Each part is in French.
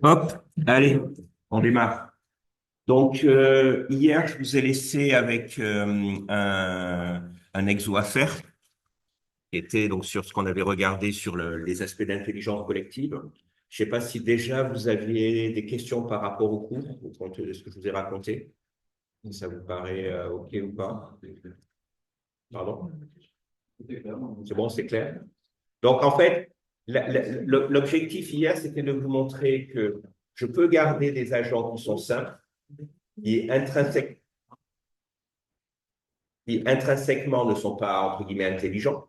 Hop, allez, on démarre. Donc, hier, je vous ai laissé avec un exo à faire, qui était donc sur ce qu'on avait regardé sur les aspects d'intelligence collective. Je ne sais pas si déjà vous aviez des questions par rapport au cours, au compte de ce que je vous ai raconté. Si ça vous paraît OK ou pas? Pardon? C'est bon, c'est clair? Donc, en fait, l'objectif hier, c'était de vous montrer que je peux garder des agents qui sont simples, qui intrinsèquement qui intrinsèquement ne sont pas, entre guillemets, intelligents,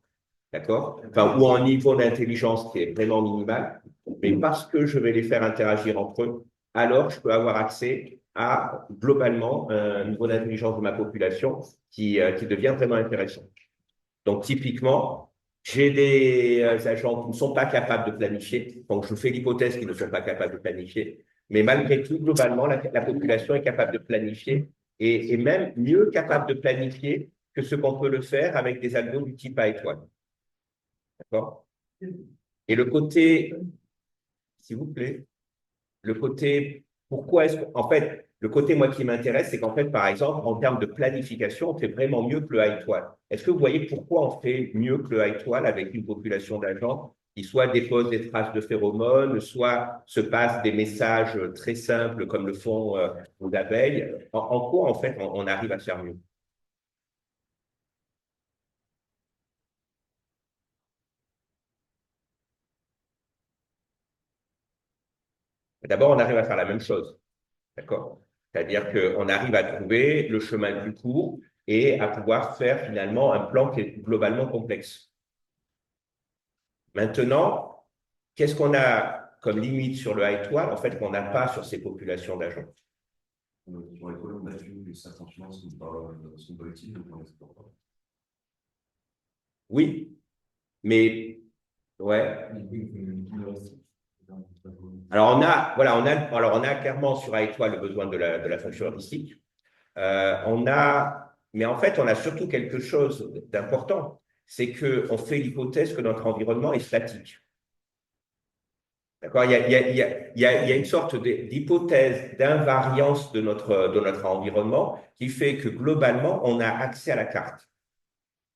d'accord? Enfin, ou un niveau d'intelligence qui est vraiment minimal, mais parce que je vais les faire interagir entre eux, alors je peux avoir accès à, globalement, un niveau d'intelligence de ma population qui devient vraiment intéressant. Donc, typiquement, j'ai des agents qui ne sont pas capables de planifier, donc je fais l'hypothèse qu'ils ne sont pas capables de planifier, mais malgré tout, globalement, la population est capable de planifier et même mieux capable de planifier que ce qu'on peut le faire avec des algos du type à étoile. D'accord? Et le côté, s'il vous plaît, le côté, pourquoi est-ce qu'en fait, le côté, moi, qui m'intéresse, c'est qu'en fait, par exemple, en termes de planification, on fait vraiment mieux que le A étoile. Est-ce que vous voyez pourquoi on fait mieux que le A étoile avec une population d'agents qui soit déposent des traces de phéromones, soit se passent des messages très simples comme le font nos abeilles? En quoi, en fait, on arrive à faire mieux? D'abord, on arrive à faire la même chose. D'accord? C'est-à-dire qu'on arrive à trouver le chemin le plus court et à pouvoir faire finalement un plan qui est globalement complexe. Maintenant, qu'est-ce qu'on a comme limite sur le high étoile, en fait, qu'on n'a pas sur ces populations d'agents? Sur les colonnes, on a vu que certains finances sont pas utiles, donc on les explore pas. Oui, mais ouais. Alors on a clairement sur high étoile le besoin de la fonction heuristique. Mais en fait, on a surtout quelque chose d'important, c'est qu'on fait l'hypothèse que notre environnement est statique. D'accord? Il y a une sorte d'hypothèse d'invariance de notre environnement qui fait que globalement, on a accès à la carte.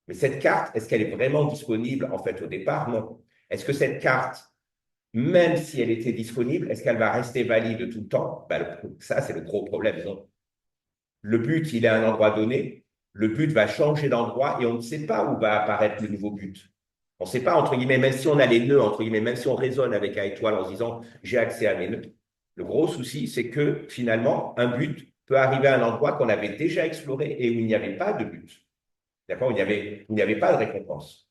Mais cette carte, est-ce qu'elle est vraiment disponible en fait au départ? Non. Est-ce que cette carte, même si elle était disponible, est-ce qu'elle va rester valide tout le temps? Ben, ça, c'est le gros problème. Non. Le but, il est à un endroit donné. Le but va changer d'endroit et on ne sait pas où va apparaître le nouveau but. On ne sait pas, entre guillemets, même si on a les nœuds, entre guillemets, même si on raisonne avec un étoile en se disant j'ai accès à mes nœuds. Le gros souci, c'est que finalement, un but peut arriver à un endroit qu'on avait déjà exploré et où il n'y avait pas de but. D'accord? Il n'y avait pas de récompense.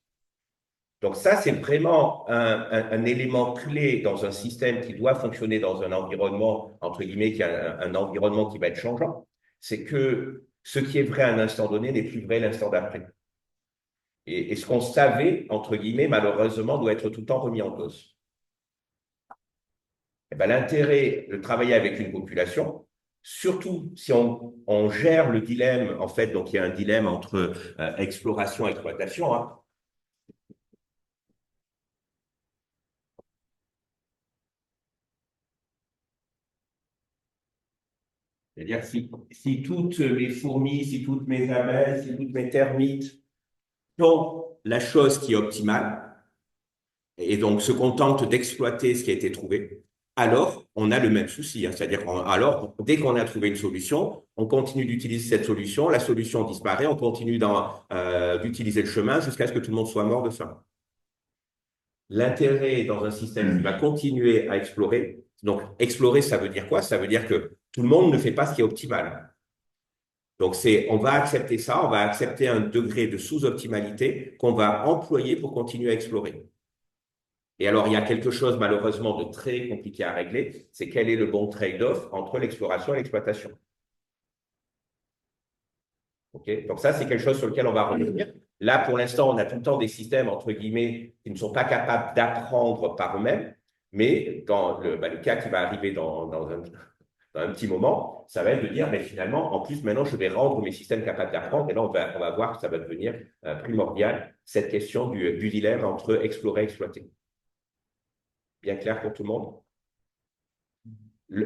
Donc ça, c'est vraiment un élément clé dans un système qui doit fonctionner dans un environnement, entre guillemets, qui a un environnement qui va être changeant. C'est que ce qui est vrai à un instant donné n'est plus vrai l'instant d'après. Et ce qu'on savait, entre guillemets, malheureusement, doit être tout le temps remis en cause. Eh ben, l'intérêt de travailler avec une population, surtout si on gère le dilemme, en fait, donc il y a un dilemme entre exploration et exploitation, hein. C'est-à-dire si toutes mes fourmis, si toutes mes abeilles, si toutes mes termites font la chose qui est optimale, et donc se contentent d'exploiter ce qui a été trouvé, alors on a le même souci, hein. C'est-à-dire, alors, dès qu'on a trouvé une solution, on continue d'utiliser cette solution, la solution disparaît, on continue d'utiliser le chemin jusqu'à ce que tout le monde soit mort de faim. L'intérêt dans un système qui va continuer à explorer, donc explorer, ça veut dire quoi? Ça veut dire que tout le monde ne fait pas ce qui est optimal. Donc, on va accepter ça, on va accepter un degré de sous-optimalité qu'on va employer pour continuer à explorer. Et alors, il y a quelque chose malheureusement de très compliqué à régler, c'est quel est le bon trade-off entre l'exploration et l'exploitation. Okay, donc ça, c'est quelque chose sur lequel on va revenir. Là, pour l'instant, on a tout le temps des systèmes, entre guillemets, qui ne sont pas capables d'apprendre par eux-mêmes, mais dans le cas qui va arriver dans un petit moment, ça va être de dire, mais finalement, en plus, maintenant, je vais rendre mes systèmes capables d'apprendre, et là, on va voir que ça va devenir primordial, cette question du dilemme entre explorer et exploiter. Bien clair pour tout le monde?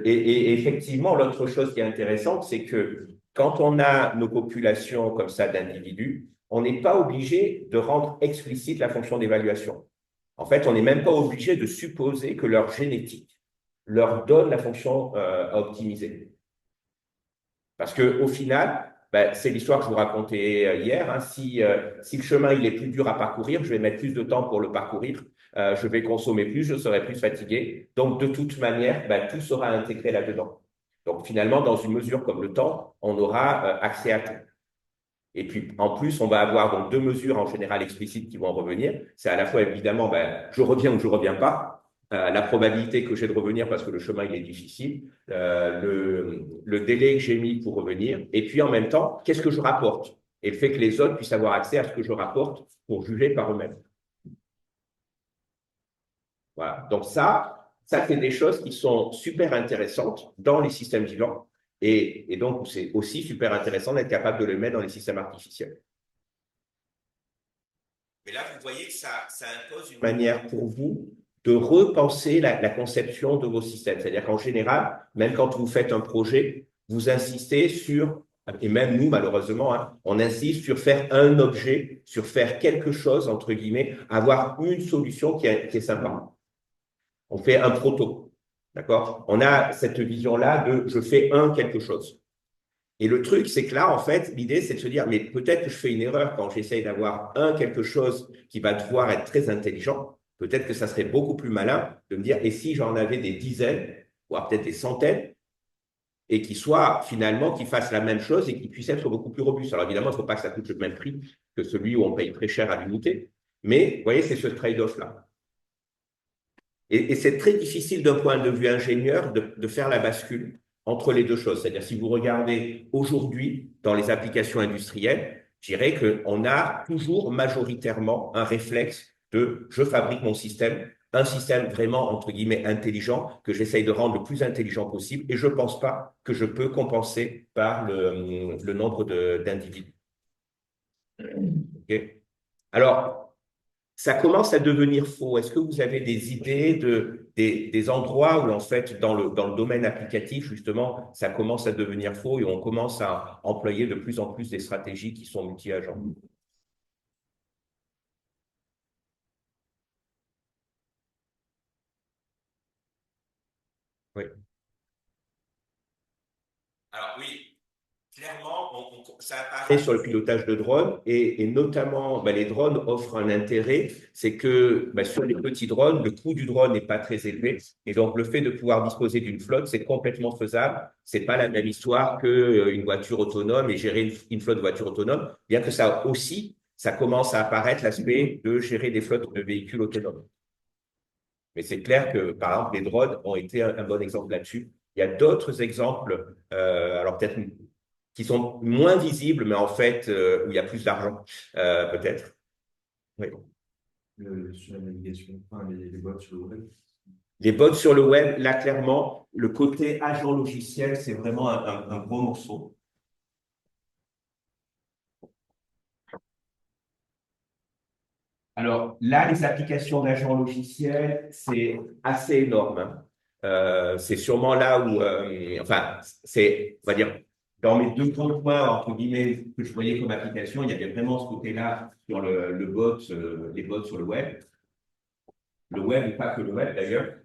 Et effectivement, l'autre chose qui est intéressante, c'est que quand on a nos populations comme ça d'individus, on n'est pas obligé de rendre explicite la fonction d'évaluation. En fait, on n'est même pas obligé de supposer que leur génétique leur donne la fonction à optimiser. Parce qu'au final, ben, c'est l'histoire que je vous racontais hier. Hein, si le chemin il est plus dur à parcourir, je vais mettre plus de temps pour le parcourir. Je vais consommer plus, je serai plus fatigué. Donc, de toute manière, ben, tout sera intégré là-dedans. Donc, finalement, dans une mesure comme le temps, on aura accès à tout. Et puis, en plus, on va avoir donc deux mesures en général explicites qui vont revenir. C'est à la fois, évidemment, ben, je reviens ou je reviens pas. La probabilité que j'ai de revenir parce que le chemin il est difficile, le délai que j'ai mis pour revenir, et puis en même temps, qu'est-ce que je rapporte? Et le fait que les autres puissent avoir accès à ce que je rapporte pour juger par eux-mêmes. Voilà. Donc ça c'est des choses qui sont super intéressantes dans les systèmes vivants, et donc c'est aussi super intéressant d'être capable de les mettre dans les systèmes artificiels. Mais là, vous voyez que ça impose une manière pour vous de repenser la conception de vos systèmes. C'est-à-dire qu'en général, même quand vous faites un projet, vous insistez sur, et même nous, malheureusement, hein, on insiste sur faire un objet, sur faire quelque chose, entre guillemets, avoir une solution qui est sympa. On fait un proto, d'accord? On a cette vision-là de je fais un quelque chose. Et le truc, c'est que là, en fait, l'idée, c'est de se dire, mais peut-être que je fais une erreur quand j'essaye d'avoir un quelque chose qui va devoir être très intelligent. Peut-être que ça serait beaucoup plus malin de me dire, et si j'en avais des dizaines, voire peut-être des centaines, et qui soient finalement, qui fassent la même chose et qui puissent être beaucoup plus robustes. Alors évidemment, il ne faut pas que ça coûte le même prix que celui où on paye très cher à l'unité. Mais vous voyez, c'est ce trade-off-là. Et c'est très difficile d'un point de vue ingénieur de faire la bascule entre les deux choses. C'est-à-dire, si vous regardez aujourd'hui dans les applications industrielles, je dirais qu'on a toujours majoritairement un réflexe de je fabrique mon système, un système vraiment, entre guillemets, intelligent, que j'essaye de rendre le plus intelligent possible, et je ne pense pas que je peux compenser par le nombre d'individus. Okay. Alors, ça commence à devenir faux. Est-ce que vous avez des idées des endroits où, en fait, dans le domaine applicatif, justement, ça commence à devenir faux et on commence à employer de plus en plus des stratégies qui sont multi-agents? Oui. Alors oui, clairement, ça apparaît sur le pilotage de drones et notamment, ben, les drones offrent un intérêt, c'est que ben, sur les petits drones, le coût du drone n'est pas très élevé et donc le fait de pouvoir disposer d'une flotte, c'est complètement faisable. C'est pas la même histoire qu'une voiture autonome et gérer une flotte de voitures autonomes, bien que ça aussi, ça commence à apparaître l'aspect de gérer des flottes de véhicules autonomes. Mais c'est clair que, par exemple, les drones ont été un bon exemple là-dessus. Il y a d'autres exemples, alors peut-être qui sont moins visibles, mais en fait, où il y a plus d'argent, peut-être. Oui. Sur la navigation, enfin, les bots sur le web. Les bots sur le web, là, clairement, le côté agent logiciel, c'est vraiment un gros morceau. Alors là, les applications d'agents logiciels, c'est assez énorme. Hein. C'est sûrement là où, enfin, c'est, on va dire, dans mes deux grands points, entre guillemets, que je voyais comme application, il y avait vraiment ce côté-là sur le bot, les bots sur le web, et pas que le web d'ailleurs,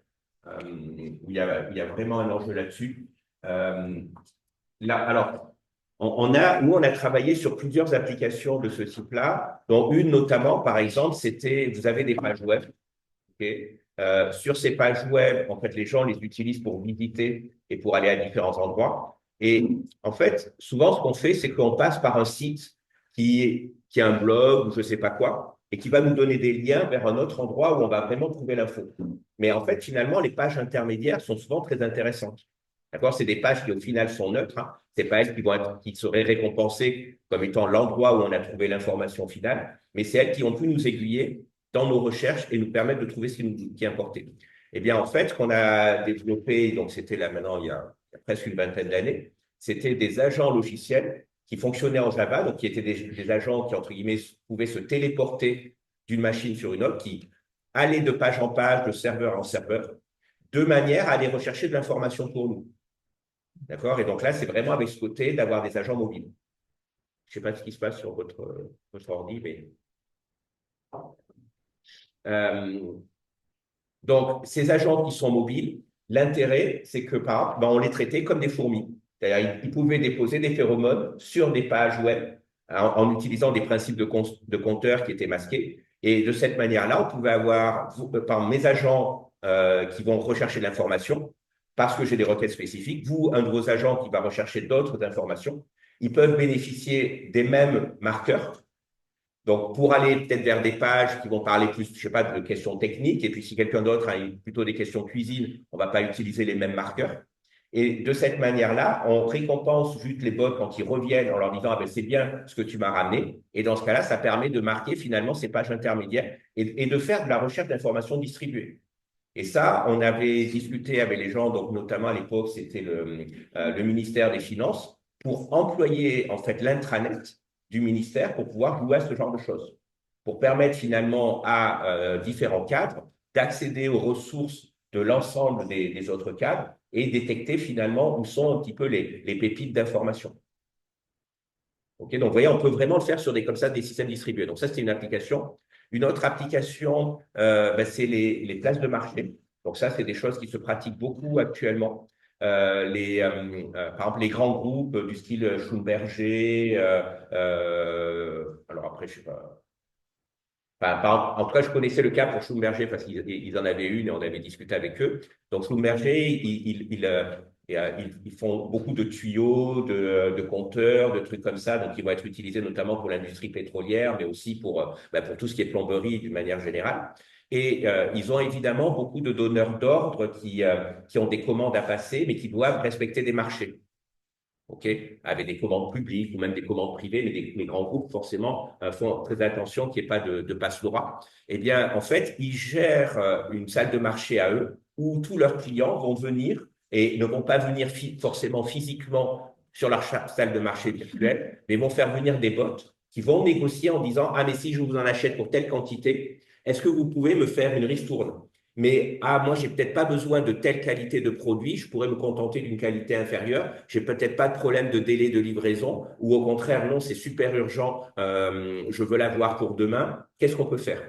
où il y a vraiment un enjeu là-dessus. Là, alors, nous, on a travaillé sur plusieurs applications de ce type-là, dont une notamment, par exemple, c'était, vous avez des pages web. Okay. Sur ces pages web, en fait, les gens les utilisent pour visiter et pour aller à différents endroits. Et en fait, souvent, ce qu'on fait, c'est qu'on passe par un site qui est un blog ou je ne sais pas quoi, et qui va nous donner des liens vers un autre endroit où on va vraiment trouver l'info. Mais en fait, finalement, les pages intermédiaires sont souvent très intéressantes. D'accord? C'est des pages qui, au final, sont neutres. Hein. Ce n'est pas elles qui seraient récompensées comme étant l'endroit où on a trouvé l'information finale, mais c'est elles qui ont pu nous aiguiller dans nos recherches et nous permettre de trouver ce qui est importé. Eh bien, en fait, ce qu'on a développé, donc c'était là maintenant, il y a presque une vingtaine d'années, c'était des agents logiciels qui fonctionnaient en Java, donc qui étaient des agents qui, entre guillemets, pouvaient se téléporter d'une machine sur une autre, qui allaient de page en page, de serveur en serveur, de manière à aller rechercher de l'information pour nous. D'accord? Et donc là, c'est vraiment avec ce côté d'avoir des agents mobiles. Je ne sais pas ce qui se passe sur votre ordi, mais. Euh, donc, ces agents qui sont mobiles, l'intérêt, c'est que, par exemple, ben, on les traitait comme des fourmis. C'est-à-dire, ils pouvaient déposer des phéromones sur des pages web en utilisant des principes de compteur qui étaient masqués. Et de cette manière-là, on pouvait avoir, par exemple, mes agents qui vont rechercher l'information parce que j'ai des requêtes spécifiques, vous, un de vos agents qui va rechercher d'autres informations. Ils peuvent bénéficier des mêmes marqueurs. Donc, pour aller peut-être vers des pages qui vont parler plus, je sais pas, de questions techniques, et puis si quelqu'un d'autre a plutôt des questions cuisine, on ne va pas utiliser les mêmes marqueurs. Et de cette manière-là, on récompense juste les bots quand ils reviennent en leur disant, ah ben, c'est bien ce que tu m'as ramené. Et dans ce cas-là, ça permet de marquer finalement ces pages intermédiaires et de faire de la recherche d'informations distribuées. Et ça, on avait discuté avec les gens, donc notamment à l'époque, c'était le ministère des Finances, pour employer en fait l'intranet du ministère pour pouvoir jouer à ce genre de choses, pour permettre finalement à différents cadres d'accéder aux ressources de l'ensemble des autres cadres et détecter finalement où sont un petit peu les pépites d'information. Okay, donc, vous voyez, on peut vraiment le faire sur comme ça, des systèmes distribués. Donc, ça, c'est une application. Une autre application, ben, c'est les places de marché. Donc, ça, c'est des choses qui se pratiquent beaucoup actuellement. Par exemple, les grands groupes du style Schlumberger, alors après, je sais pas. Enfin, en tout cas, je connaissais le cas pour Schlumberger parce qu'ils en avaient une et on avait discuté avec eux. Donc, Schlumberger, ils font beaucoup de tuyaux, de compteurs, de trucs comme ça. Donc, ils vont être utilisés notamment pour l'industrie pétrolière, mais aussi pour tout ce qui est plomberie d'une manière générale. Et ils ont évidemment beaucoup de donneurs d'ordre qui ont des commandes à passer, mais qui doivent respecter des marchés. Avec des commandes publiques ou même des commandes privées, mais les grands groupes, forcément, font très attention qu'il n'y ait pas de passe-droit. Eh bien, en fait, ils gèrent une salle de marché à eux où tous leurs clients vont venir et ne vont pas venir forcément physiquement sur leur salle de marché virtuelle, mais vont faire venir des bots qui vont négocier en disant, ah, mais si je vous en achète pour telle quantité, est-ce que vous pouvez me faire une ristourne? Mais moi, j'ai peut-être pas besoin de telle qualité de produit, je pourrais me contenter d'une qualité inférieure. J'ai peut-être pas de problème de délai de livraison, ou au contraire, non, c'est super urgent, je veux l'avoir pour demain. Qu'est-ce qu'on peut faire?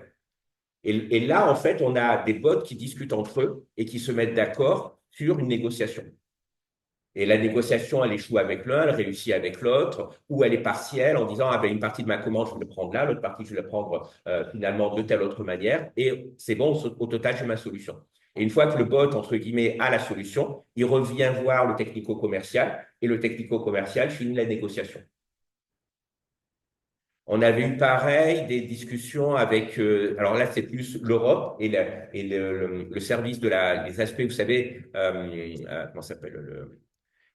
Et là, en fait, on a des bots qui discutent entre eux et qui se mettent d'accord sur une négociation. Et la négociation, elle échoue avec l'un, elle réussit avec l'autre, ou elle est partielle en disant, ah ben, une partie de ma commande, je vais le prendre là, l'autre partie, je vais la prendre finalement de telle autre manière, et c'est bon, au total, j'ai ma solution. Et une fois que le bot, entre guillemets, a la solution, il revient voir le technico-commercial, et le technico-commercial finit la négociation. On avait eu pareil des discussions avec, alors là c'est plus l'Europe et le service les aspects, vous savez, comment ça s'appelle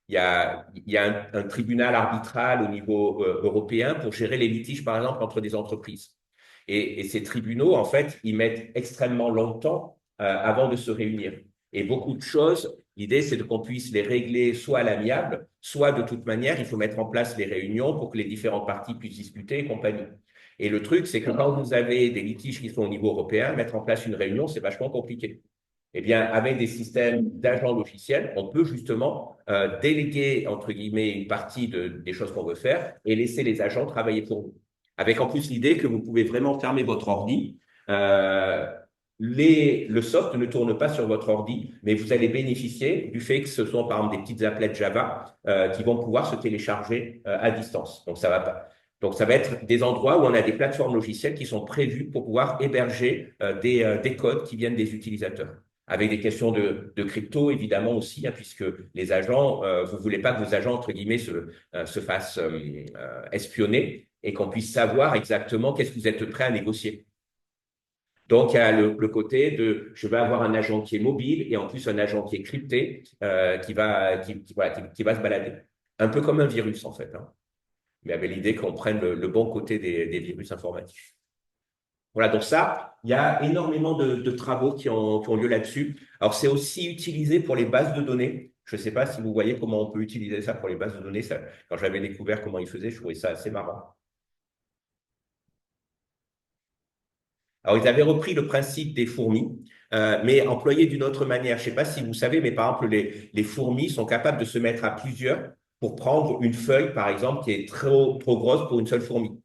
il y a un tribunal arbitral au niveau européen pour gérer les litiges, par exemple, entre des entreprises. Et ces tribunaux, en fait, ils mettent extrêmement longtemps avant de se réunir. Et beaucoup de choses, l'idée, c'est qu'on puisse les régler soit à l'amiable, soit de toute manière, il faut mettre en place les réunions pour que les différentes parties puissent discuter et compagnie. Et le truc, c'est que quand vous avez des litiges qui sont au niveau européen, mettre en place une réunion, c'est vachement compliqué. Eh bien, avec des systèmes d'agents logiciels, on peut justement déléguer, entre guillemets, une partie des choses qu'on veut faire et laisser les agents travailler pour vous. Avec en plus l'idée que vous pouvez vraiment fermer votre ordi. Le soft ne tourne pas sur votre ordi, mais vous allez bénéficier du fait que ce sont par exemple des petites applets Java qui vont pouvoir se télécharger à distance. Donc ça va pas. Donc ça va être des endroits où on a des plateformes logicielles qui sont prévues pour pouvoir héberger des codes qui viennent des utilisateurs avec des questions de crypto, évidemment aussi, hein, puisque les agents, vous ne voulez pas que vos agents, entre guillemets, se fassent espionner et qu'on puisse savoir exactement qu'est-ce que vous êtes prêt à négocier. Donc, il y a le côté de je vais avoir un agent qui est mobile et en plus un agent qui est crypté qui va se balader. Un peu comme un virus, en fait, hein, mais avec l'idée qu'on prenne le bon côté des virus informatiques. Voilà, donc ça, il y a énormément de travaux qui ont lieu là-dessus. Alors, c'est aussi utilisé pour les bases de données. Je ne sais pas si vous voyez comment on peut utiliser ça pour les bases de données. Ça, quand j'avais découvert comment ils faisaient, je trouvais ça assez marrant. Alors, ils avaient repris le principe des fourmis. mais employé d'une autre manière. Je ne sais pas si vous savez, mais par exemple, les fourmis sont capables de se mettre à plusieurs pour prendre une feuille, par exemple, qui est trop grosse pour une seule fourmi.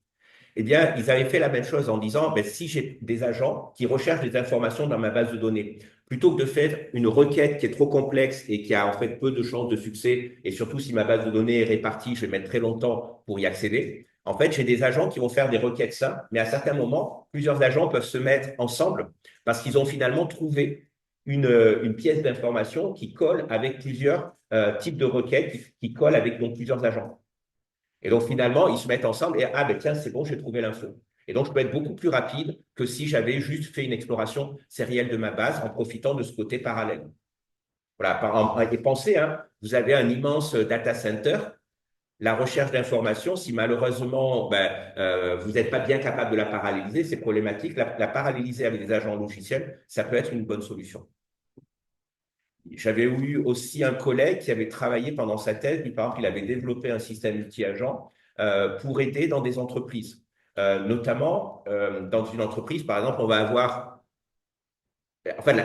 Eh bien, ils avaient fait la même chose en disant, ben, si j'ai des agents qui recherchent des informations dans ma base de données, plutôt que de faire une requête qui est trop complexe et qui a en fait peu de chances de succès, et surtout si ma base de données est répartie, je vais mettre très longtemps pour y accéder. En fait, j'ai des agents qui vont faire des requêtes simples, mais à certains moments, plusieurs agents peuvent se mettre ensemble parce qu'ils ont finalement trouvé une pièce d'information qui colle avec plusieurs types de requêtes, qui colle avec donc plusieurs agents. Et donc, finalement, ils se mettent ensemble et, ah, ben tiens, c'est bon, j'ai trouvé l'info. Et donc, je peux être beaucoup plus rapide que si j'avais juste fait une exploration sérielle de ma base en profitant de ce côté parallèle. Voilà. Et pensez, hein, vous avez un immense data center. La recherche d'informations, si malheureusement vous n'êtes pas bien capable de la paralléliser, c'est problématique. La paralléliser avec des agents logiciels, ça peut être une bonne solution. J'avais eu aussi un collègue qui avait travaillé pendant sa thèse, lui, par exemple, il avait développé un système multi-agent pour aider dans des entreprises. Notamment, dans une entreprise, par exemple, on va avoir, enfin,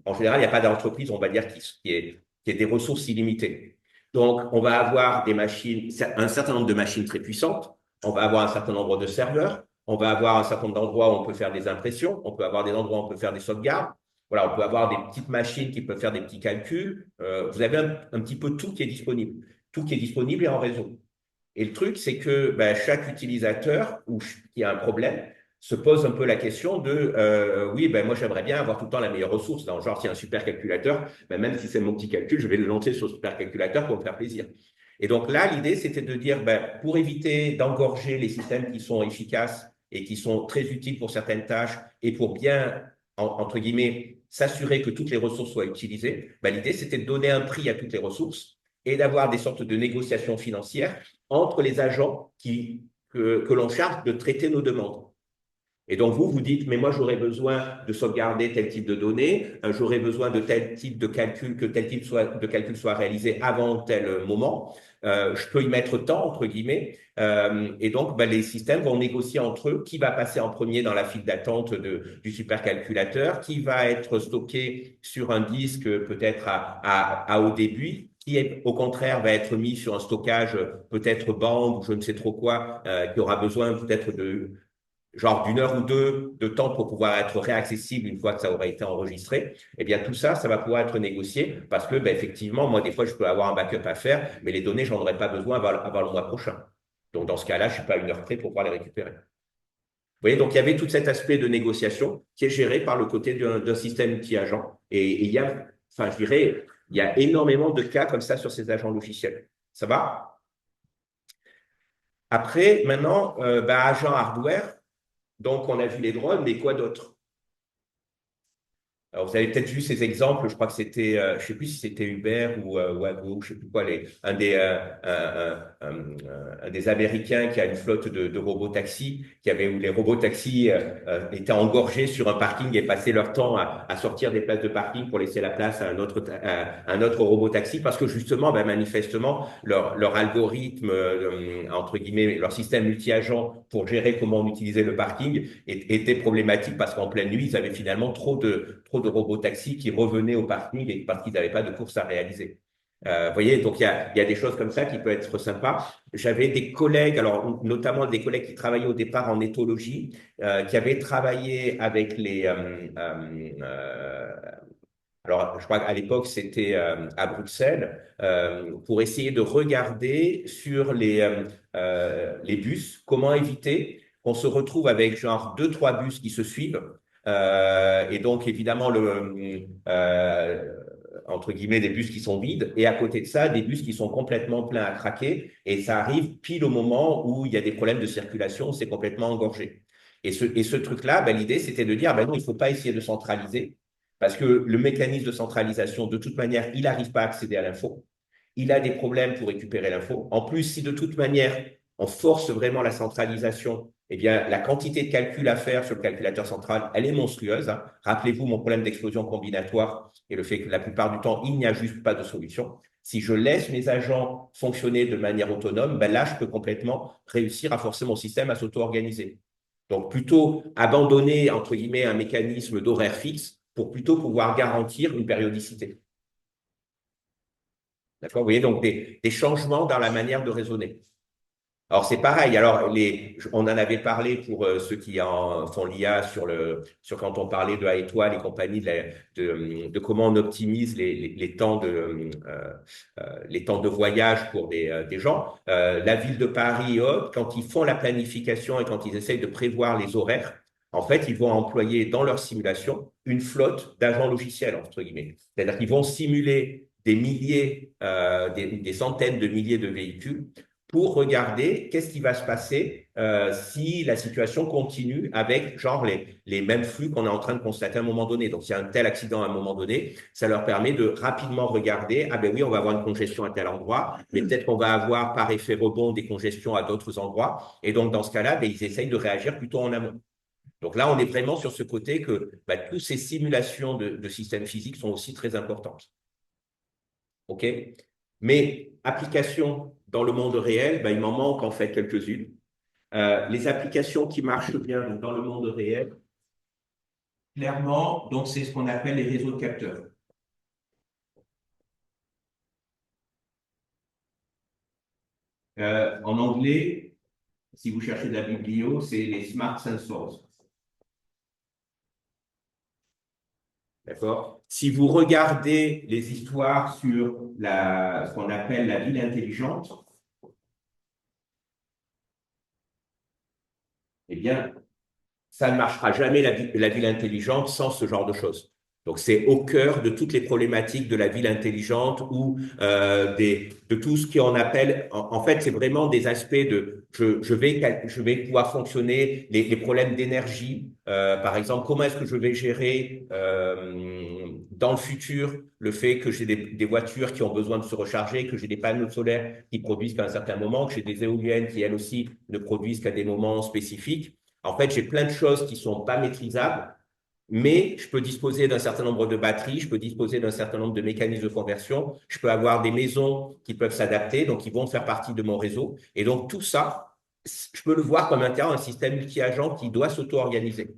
en général, il n'y a pas d'entreprise, on va dire, qui ait des ressources illimitées. Donc, on va avoir des machines, un certain nombre de machines très puissantes, on va avoir un certain nombre de serveurs, on va avoir un certain nombre d'endroits où on peut faire des impressions, on peut avoir des endroits où on peut faire des sauvegardes. Voilà, on peut avoir des petites machines qui peuvent faire des petits calculs. Vous avez un petit peu tout qui est disponible. Tout qui est disponible est en réseau. Et le truc, c'est que chaque utilisateur qui a un problème se pose un peu la question de oui, moi j'aimerais bien avoir tout le temps la meilleure ressource. Dans le genre, s'il y a un supercalculateur, même si c'est mon petit calcul, je vais le lancer sur le supercalculateur pour me faire plaisir. Et donc là, l'idée, c'était de dire, pour éviter d'engorger les systèmes qui sont efficaces et qui sont très utiles pour certaines tâches et pour bien, entre guillemets, s'assurer que toutes les ressources soient utilisées, l'idée, c'était de donner un prix à toutes les ressources et d'avoir des sortes de négociations financières entre les agents que l'on charge de traiter nos demandes. Et donc, vous dites, mais moi, j'aurais besoin de sauvegarder tel type de données, j'aurais besoin de tel type de calcul, que tel type de calcul soit réalisé avant tel moment. Je peux y mettre tant, entre guillemets. Et donc, les systèmes vont négocier entre eux qui va passer en premier dans la file d'attente du supercalculateur, qui va être stocké sur un disque peut-être à haut débit, qui au contraire va être mis sur un stockage peut-être bande ou je ne sais trop quoi, qui aura besoin peut-être de genre d'une heure ou deux de temps pour pouvoir être réaccessible une fois que ça aura été enregistré, eh bien tout ça, ça va pouvoir être négocié parce que effectivement, moi des fois je peux avoir un backup à faire, mais les données, j'en aurai pas besoin avant le mois prochain. Donc dans ce cas-là, je suis pas à une heure près pour pouvoir les récupérer. Vous voyez, donc il y avait tout cet aspect de négociation qui est géré par le côté d'un système multi-agent. Et il y a, enfin je dirais, il y a énormément de cas comme ça sur ces agents logiciels. Ça va? Après, maintenant, agent hardware. Donc, on a vu les drones, mais quoi d'autre? Alors, vous avez peut-être vu ces exemples, je crois que c'était, je ne sais plus si c'était Uber ou Waymo, je ne sais plus quoi, un des Américains qui a une flotte de robotaxis, où les robotaxis étaient engorgés sur un parking et passaient leur temps à sortir des places de parking pour laisser la place à un autre robotaxi, parce que justement, manifestement, leur algorithme, entre guillemets, leur système multi-agent pour gérer comment on utilisait le parking était problématique parce qu'en pleine nuit, ils avaient finalement trop de robotaxis qui revenaient au parking et parce qu'ils n'avaient pas de course à réaliser. Vous voyez, donc il y a des choses comme ça qui peuvent être sympas. J'avais des collègues, alors notamment des collègues qui travaillaient au départ en éthologie, qui avaient travaillé avec alors je crois qu'à l'époque c'était à Bruxelles, pour essayer de regarder sur les bus comment éviter qu'on se retrouve avec genre deux, trois bus qui se suivent. Et donc, évidemment, entre guillemets, des bus qui sont vides. Et à côté de ça, des bus qui sont complètement pleins à craquer. Et ça arrive pile au moment où il y a des problèmes de circulation, c'est complètement engorgé. Et ce truc-là, l'idée, c'était de dire, non, il ne faut pas essayer de centraliser. Parce que le mécanisme de centralisation, de toute manière, il n'arrive pas à accéder à l'info. Il a des problèmes pour récupérer l'info. En plus, si de toute manière, on force vraiment la centralisation, eh bien, la quantité de calcul à faire sur le calculateur central, elle est monstrueuse. Hein. Rappelez-vous mon problème d'explosion combinatoire et le fait que la plupart du temps, il n'y a juste pas de solution. Si je laisse mes agents fonctionner de manière autonome, là, je peux complètement réussir à forcer mon système à s'auto-organiser. Donc, plutôt abandonner, entre guillemets, un mécanisme d'horaire fixe pour plutôt pouvoir garantir une périodicité. D'accord? Vous voyez, donc des changements dans la manière de raisonner. Alors, c'est pareil. Alors, on en avait parlé pour ceux qui font l'IA sur quand on parlait de la étoile et compagnie, de comment on optimise les temps les temps de voyage pour des gens. La ville de Paris, hop, quand ils font la planification et quand ils essayent de prévoir les horaires, en fait, ils vont employer dans leur simulation une flotte d'agents logiciels, entre guillemets. C'est-à-dire qu'ils vont simuler des milliers, des centaines de milliers de véhicules pour regarder qu'est-ce qui va se passer si la situation continue avec genre les mêmes flux qu'on est en train de constater à un moment donné. Donc, s'il y a un tel accident à un moment donné, ça leur permet de rapidement regarder, ah ben oui, on va avoir une congestion à tel endroit, mais peut-être qu'on va avoir par effet rebond des congestions à d'autres endroits. Et donc, dans ce cas-là, ben, ils essayent de réagir plutôt en amont. Donc là, on est vraiment sur ce côté que ben, toutes ces simulations de systèmes physiques sont aussi très importantes. OK? Mais applications dans le monde réel, ben, il m'en manque en fait quelques-unes. Les applications qui marchent bien donc, dans le monde réel, clairement, donc c'est ce qu'on appelle les réseaux de capteurs. En anglais, si vous cherchez de la biblio, c'est les smart sensors. D'accord? Si vous regardez les histoires sur ce qu'on appelle la ville intelligente, eh bien, ça ne marchera jamais la ville intelligente sans ce genre de choses. Donc, c'est au cœur de toutes les problématiques de la ville intelligente ou de tout ce qu'on appelle, en fait, c'est vraiment des aspects de, je vais pouvoir fonctionner, les problèmes d'énergie, par exemple, comment est-ce que je vais gérer dans le futur le fait que j'ai des voitures qui ont besoin de se recharger, que j'ai des panneaux solaires qui produisent qu'à un certain moment, que j'ai des éoliennes qui, elles aussi, ne produisent qu'à des moments spécifiques. En fait, j'ai plein de choses qui sont pas maîtrisables, mais je peux disposer d'un certain nombre de batteries, je peux disposer d'un certain nombre de mécanismes de conversion, je peux avoir des maisons qui peuvent s'adapter, donc qui vont faire partie de mon réseau. Et donc, tout ça, je peux le voir comme un système multi-agent qui doit s'auto-organiser.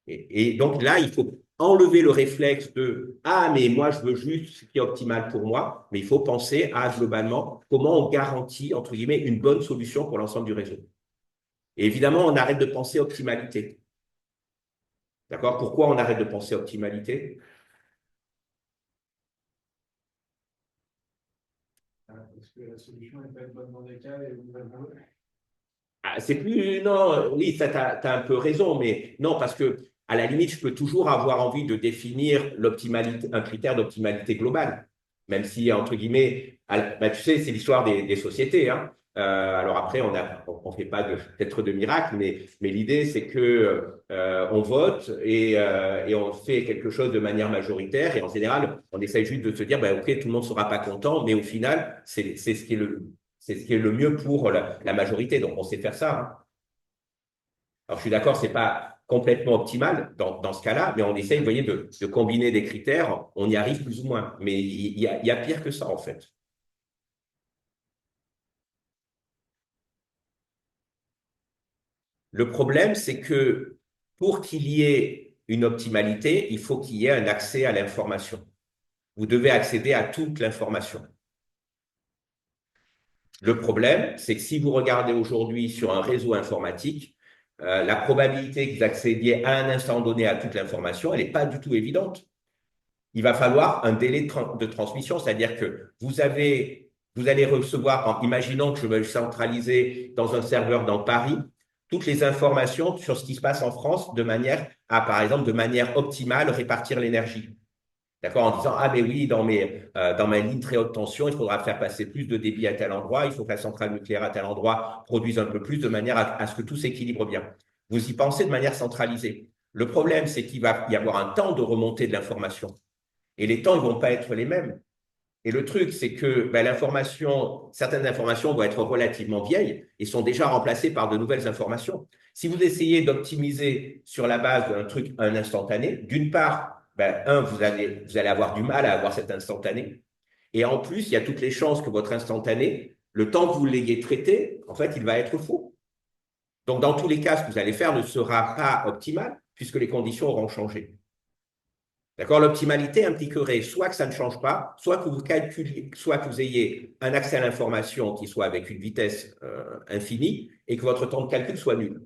Et donc là, il faut enlever le réflexe de ah, mais moi, je veux juste ce qui est optimal pour moi, mais il faut penser à globalement comment on garantit, entre guillemets, une bonne solution pour l'ensemble du réseau. Et évidemment, on arrête de penser optimalité. D'accord? Pourquoi on arrête de penser optimalité? Parce que la solution n'est pas une bonne dans les cas et vous avez... Ah, c'est plus. Non, oui, ça, tu as un peu raison, mais non, parce que à la limite, je peux toujours avoir envie de définir l'optimalité, un critère d'optimalité globale, même si, entre guillemets, bah, tu sais, c'est l'histoire des sociétés. Hein. Alors après, on fait pas peut-être de miracle, mais l'idée, c'est que on vote et on fait quelque chose de manière majoritaire. Et en général, on essaye juste de se dire, bah, OK, tout le monde ne sera pas content, mais au final, c'est ce qui est c'est ce qui est le mieux pour la majorité. Donc, on sait faire ça. Hein. Alors, je suis d'accord, c'est pas complètement optimal dans ce cas-là, mais on essaye, vous voyez, de combiner des critères. On y arrive plus ou moins. Mais il y a pire que ça, en fait. Le problème, c'est que pour qu'il y ait une optimalité, il faut qu'il y ait un accès à l'information. Vous devez accéder à toute l'information. Le problème, c'est que si vous regardez aujourd'hui sur un réseau informatique, la probabilité que vous accédiez à un instant donné à toute l'information, elle n'est pas du tout évidente. Il va falloir un délai de transmission, c'est-à-dire que vous allez recevoir, imaginons que je veuille centraliser dans un serveur dans Paris, toutes les informations sur ce qui se passe en France de manière à, par exemple, de manière optimale, répartir l'énergie. D'accord? En disant, ah, mais oui, dans ma ligne très haute tension, il faudra faire passer plus de débit à tel endroit, il faut que la centrale nucléaire à tel endroit produise un peu plus de manière à ce que tout s'équilibre bien. Vous y pensez de manière centralisée. Le problème, c'est qu'il va y avoir un temps de remontée de l'information. Et les temps, ils vont pas être les mêmes. Et le truc, c'est que ben, certaines informations vont être relativement vieilles et sont déjà remplacées par de nouvelles informations. Si vous essayez d'optimiser sur la base d'un truc, un instantané, d'une part, ben, vous allez avoir du mal à avoir cet instantané. Et en plus, il y a toutes les chances que votre instantané, le temps que vous l'ayez traité, en fait, il va être faux. Donc, dans tous les cas, ce que vous allez faire ne sera pas optimal puisque les conditions auront changé. D'accord? L'optimalité impliquerait soit que ça ne change pas, soit que vous calculiez, soit que vous ayez un accès à l'information qui soit avec une vitesse infinie et que votre temps de calcul soit nul.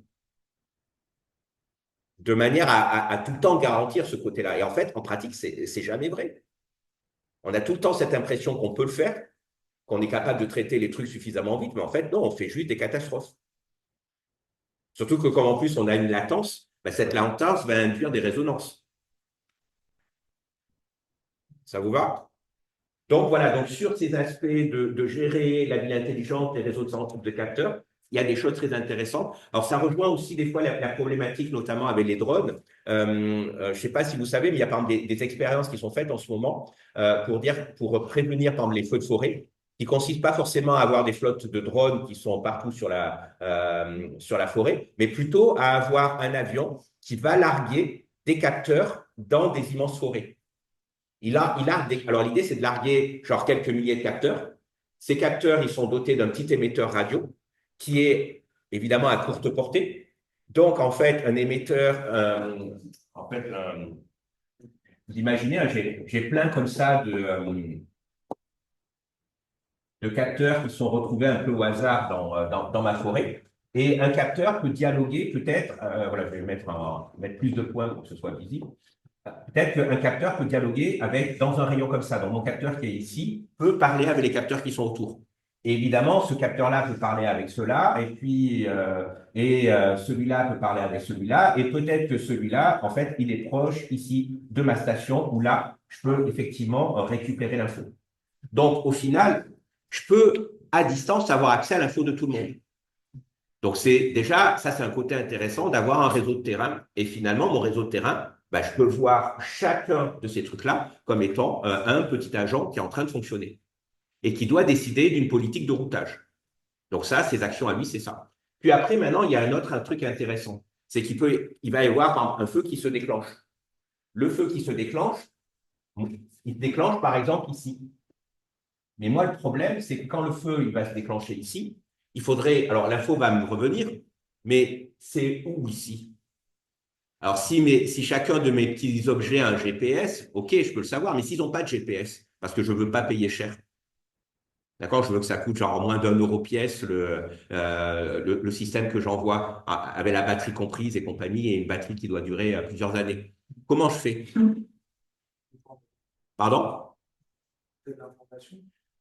De manière à tout le temps garantir ce côté-là. Et en fait, en pratique, c'est jamais vrai. On a tout le temps cette impression qu'on peut le faire, qu'on est capable de traiter les trucs suffisamment vite, mais en fait, non, on fait juste des catastrophes. Surtout que comme en plus on a une latence, ben, cette latence va induire des résonances. Ça vous va? Donc voilà, donc sur ces aspects de gérer la ville intelligente, les réseaux de capteurs, il y a des choses très intéressantes. Alors ça rejoint aussi des fois la problématique, notamment avec les drones. Je ne sais pas si vous savez, mais il y a par exemple des expériences qui sont faites en ce moment pour prévenir par exemple les feux de forêt, qui consistent pas forcément à avoir des flottes de drones qui sont partout sur la forêt, mais plutôt à avoir un avion qui va larguer des capteurs dans des immenses forêts. Alors l'idée, c'est de larguer genre quelques milliers de capteurs. Ces capteurs, ils sont dotés d'un petit émetteur radio qui est évidemment à courte portée. Donc, en fait, un émetteur, vous imaginez, hein, j'ai plein comme ça de capteurs qui sont retrouvés un peu au hasard dans ma forêt. Et un capteur peut dialoguer peut-être, voilà, je vais mettre plus de points pour que ce soit visible. Peut-être qu'un capteur peut dialoguer dans un rayon comme ça. Donc, mon capteur qui est ici peut parler avec les capteurs qui sont autour. Et évidemment, ce capteur-là peut parler avec ceux-là, et puis celui-là peut parler avec celui-là, et peut-être que celui-là, en fait, il est proche ici de ma station, où là, je peux effectivement récupérer l'info. Donc, au final, je peux, à distance, avoir accès à l'info de tout le monde. Donc, ça, c'est un côté intéressant d'avoir un réseau de terrain. Et finalement, mon réseau de terrain, bah, je peux voir chacun de ces trucs-là comme étant un petit agent qui est en train de fonctionner et qui doit décider d'une politique de routage. Donc ça, ses actions à lui, c'est ça. Puis après, maintenant, il y a un truc intéressant. C'est il va y avoir un feu qui se déclenche. Le feu qui se déclenche, il se déclenche par exemple ici. Mais moi, le problème, c'est que quand le feu il va se déclencher ici, il faudrait. Alors, l'info va me revenir, mais c'est où ici? Alors, si chacun de mes petits objets a un GPS, OK, je peux le savoir, mais s'ils n'ont pas de GPS, parce que je ne veux pas payer cher, d'accord, je veux que ça coûte genre moins d'1 € pièce le système que j'envoie avec la batterie comprise et compagnie, et une batterie qui doit durer plusieurs années. Comment je fais? Pardon?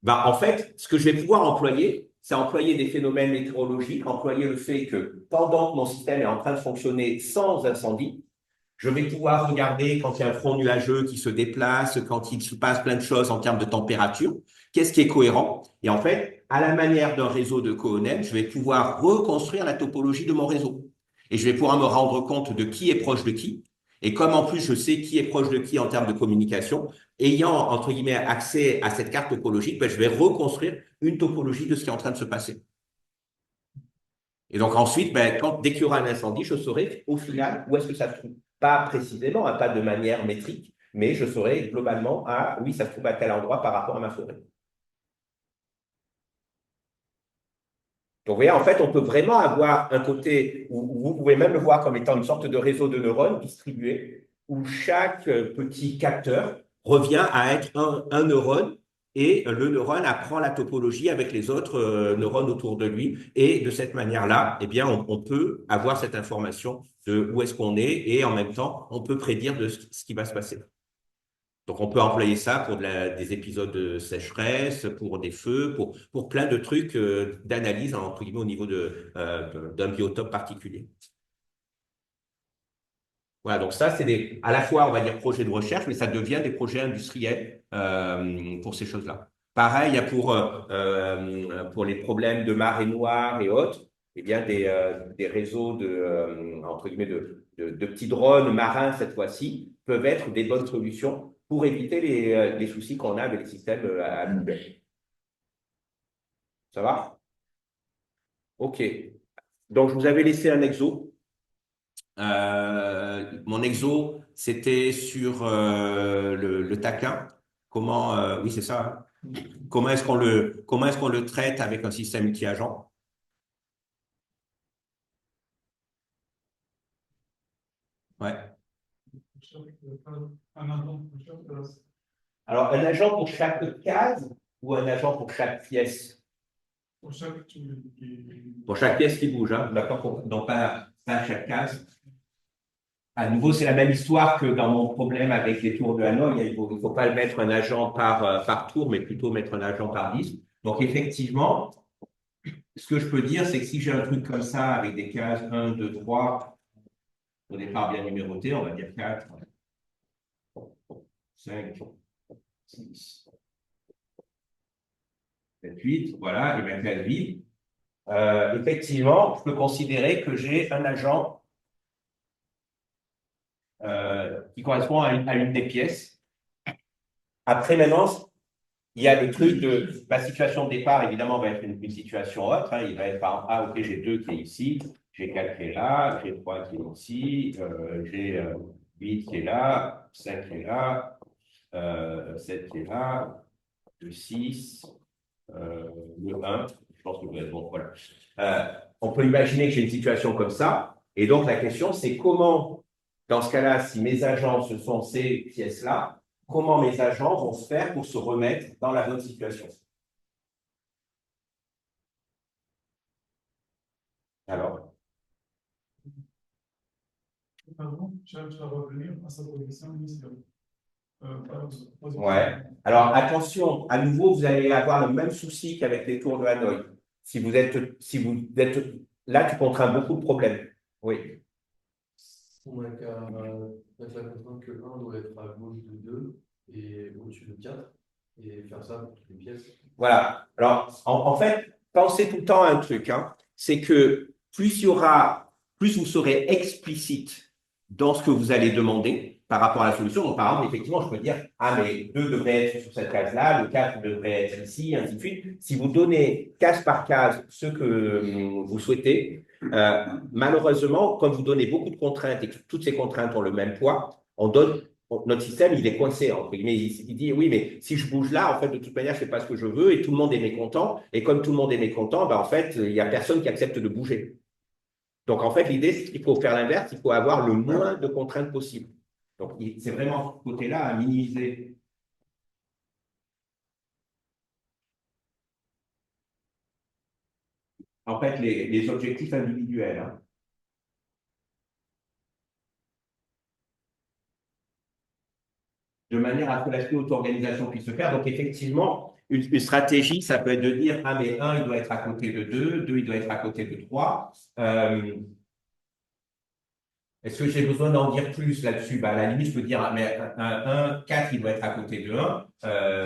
Ben, en fait, ce que je vais pouvoir employer, c'est employer des phénomènes météorologiques, employer le fait que pendant que mon système est en train de fonctionner sans incendie, je vais pouvoir regarder quand il y a un front nuageux qui se déplace, quand il se passe plein de choses en termes de température, qu'est-ce qui est cohérent. Et en fait, à la manière d'un réseau de Cohen, je vais pouvoir reconstruire la topologie de mon réseau. Et je vais pouvoir me rendre compte de qui est proche de qui. Et comme en plus je sais qui est proche de qui en termes de communication, ayant entre guillemets accès à cette carte topologique, ben, je vais reconstruire une topologie de ce qui est en train de se passer. Et donc ensuite, ben, dès qu'il y aura un incendie, je saurai au final où est-ce que ça se trouve. Pas précisément, hein, pas de manière métrique, mais je saurai globalement, oui, ça se trouve à tel endroit par rapport à ma forêt. Donc, vous voyez, en fait, on peut vraiment avoir un côté où vous pouvez même le voir comme étant une sorte de réseau de neurones distribué, où chaque petit capteur revient à être un neurone, et le neurone apprend la topologie avec les autres neurones autour de lui. Et de cette manière-là, eh bien, on peut avoir cette information de où est-ce qu'on est, et en même temps, on peut prédire de ce qui va se passer. Donc, on peut employer ça pour des épisodes de sécheresse, pour des feux, pour plein de trucs d'analyse, entre guillemets, au niveau d'un biotope particulier. Voilà, donc ça, c'est à la fois, on va dire, projets de recherche, mais ça devient des projets industriels pour ces choses-là. Pareil, il y a pour les problèmes de marée noire et autres, eh bien, des réseaux entre guillemets, de petits drones marins, cette fois-ci, peuvent être des bonnes solutions pour éviter les soucis qu'on a avec les systèmes à poubelle. Ça va? OK. Donc, je vous avais laissé un exo. Mon exo, c'était sur le taquin. Oui, c'est ça, hein. Comment est-ce qu'on le traite avec un système multi-agent? Ouais. Un agent pour chaque classe. Alors, un agent pour chaque case ou un agent pour chaque pièce? Pour chaque Pour chaque pièce qui bouge, hein, d'accord? Donc, pas chaque case. À nouveau, c'est la même histoire que dans mon problème avec les tours de Hanoï. Il faut pas le mettre un agent par tour, mais plutôt mettre un agent par disque. Donc, effectivement, ce que je peux dire, c'est que si j'ai un truc comme ça, avec des cases 1, 2, 3, au départ bien numéroté, on va dire 4, 5, 6, 7, 8, voilà, et bien case vide. Effectivement, je peux considérer que j'ai un agent qui correspond à une des pièces. Après, maintenant, il y a le truc de ma situation de départ, évidemment, va être une situation autre. Hein. Il va être par exemple, ah, ok, j'ai 2 qui est ici, j'ai 4 qui est là, j'ai 3 qui est ici, j'ai 8 qui est là, 5 qui est là, 7 qui est là, le 6, le 1. Je pense que vous êtes bon. Voilà. On peut imaginer que j'ai une situation comme ça. Et donc, la question, c'est comment, dans ce cas-là, si mes agents, ce sont ces pièces-là, comment mes agents vont se faire pour se remettre dans la bonne situation? Alors, Pardon, cherche à revenir à sa position initiale. ouais. Alors, attention, à nouveau, vous allez avoir le même souci qu'avec les tours de Hanoï. Si vous êtes là, tu contrains beaucoup de problèmes. Oui. On n'a qu'à mettre la contrainte que 1 doit être à gauche de 2 et au-dessus de 4 et faire ça pour toutes les pièces. Voilà. Alors, en fait, pensez tout le temps à un truc, hein, c'est que plus vous serez explicite dans ce que vous allez demander par rapport à la solution. Donc, par exemple, effectivement, je peux dire, ah, mais 2 devrait être sur cette case-là, le 4 devrait être ici, ainsi de suite. Si vous donnez case par case ce que vous souhaitez, malheureusement, comme vous donnez beaucoup de contraintes et que toutes ces contraintes ont le même poids, notre système, il est coincé, entre guillemets. Il dit, oui, mais si je bouge là, en fait, de toute manière, je ne fais pas ce que je veux et tout le monde est mécontent. Et comme tout le monde est mécontent, ben, en fait, il n'y a personne qui accepte de bouger. Donc, en fait, l'idée, c'est qu'il faut faire l'inverse, il faut avoir le moins de contraintes possible. Donc, c'est vraiment ce côté-là à minimiser. En fait, les objectifs individuels. Hein. De manière à ce que l'aspect auto-organisation puisse se faire. Donc, effectivement, une stratégie, ça peut être de dire, ah, mais 1, il doit être à côté de 2, 2, il doit être à côté de 3. Est-ce que j'ai besoin d'en dire plus là-dessus? À la limite, je peux dire, ah, mais 4, il doit être à côté de 1.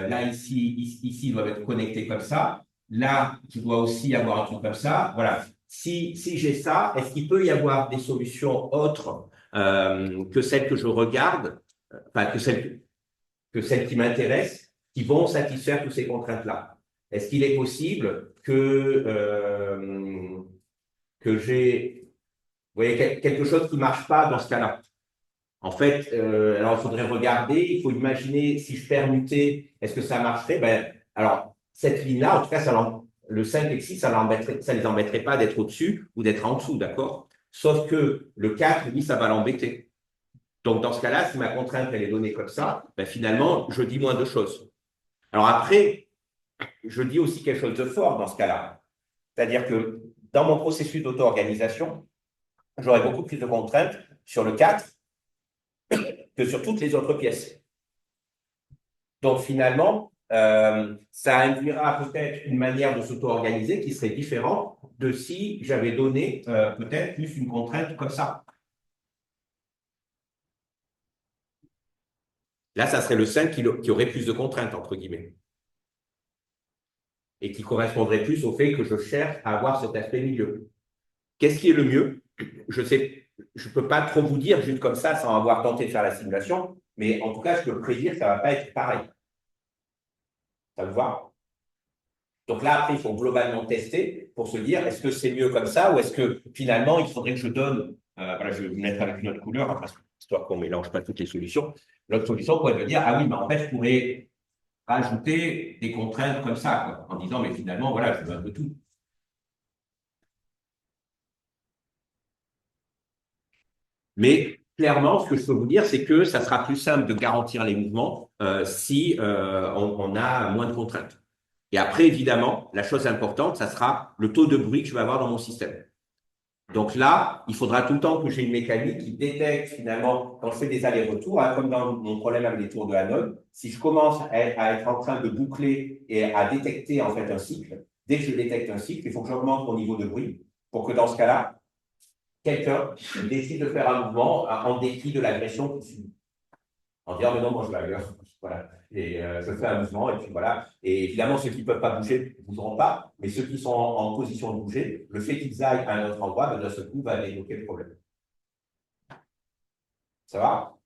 Là, ici, il doit être connecté comme ça. Là, tu dois aussi avoir un truc comme ça. Voilà. Si j'ai ça, est-ce qu'il peut y avoir des solutions autres que celles que je regarde, enfin, que celles qui m'intéressent, qui vont satisfaire toutes ces contraintes-là? Est-ce qu'il est possible que j'ai, vous voyez, quelque chose qui ne marche pas dans ce cas-là? En fait, alors il faudrait regarder, il faut imaginer si je permutais, est-ce que ça marcherait? Ben, alors, cette ligne-là, en tout cas, le 5 et le 6, ça ne les embêterait pas d'être au-dessus ou d'être en dessous, d'accord? Sauf que le 4, lui, ça va l'embêter. Donc, dans ce cas-là, si ma contrainte, elle est donnée comme ça, ben, finalement, je dis moins de choses. Alors après, je dis aussi quelque chose de fort dans ce cas-là. C'est-à-dire que dans mon processus d'auto-organisation, j'aurai beaucoup plus de contraintes sur le 4 que sur toutes les autres pièces. Donc, finalement, ça induira peut-être une manière de s'auto-organiser qui serait différente de si j'avais donné peut-être plus une contrainte comme ça. Là, ça serait le 5 qui aurait plus de contraintes, entre guillemets. Et qui correspondrait plus au fait que je cherche à avoir cet aspect milieu. Qu'est-ce qui est le mieux? Je sais, je ne peux pas trop vous dire juste comme ça sans avoir tenté de faire la simulation, mais en tout cas, je peux prédire que ça ne va pas être pareil. Ça vous va? Donc là, après, il faut globalement tester pour se dire, est-ce que c'est mieux comme ça ou est-ce que finalement, il faudrait que je donne, voilà, je vais vous mettre avec une autre couleur, hein, histoire qu'on ne mélange pas toutes les solutions. L'autre solution pourrait me dire, ah oui, mais en fait, je pourrais rajouter des contraintes comme ça, quoi, en disant, mais finalement, voilà, je veux un peu tout. Mais clairement, ce que je peux vous dire, c'est que ça sera plus simple de garantir les mouvements si on a moins de contraintes. Et après, évidemment, la chose importante, ça sera le taux de bruit que je vais avoir dans mon système. Donc là, il faudra tout le temps que j'ai une mécanique qui détecte finalement, quand je fais des allers-retours, hein, comme dans mon problème avec les tours de Hannon, si je commence à être en train de boucler et à détecter en fait un cycle, dès que je détecte un cycle, il faut que j'augmente mon niveau de bruit pour que dans ce cas-là, quelqu'un décide de faire un mouvement en dépit de l'agression qui suit. En disant, mais non, moi je vais ailleurs. Voilà. Et je fais un mouvement, et puis voilà. Et évidemment, ceux qui ne peuvent pas bouger ne bougeront pas, mais ceux qui sont en position de bouger, le fait qu'ils aillent à un autre endroit, ben, d'un seul coup, va débloquer le problème. Ça va?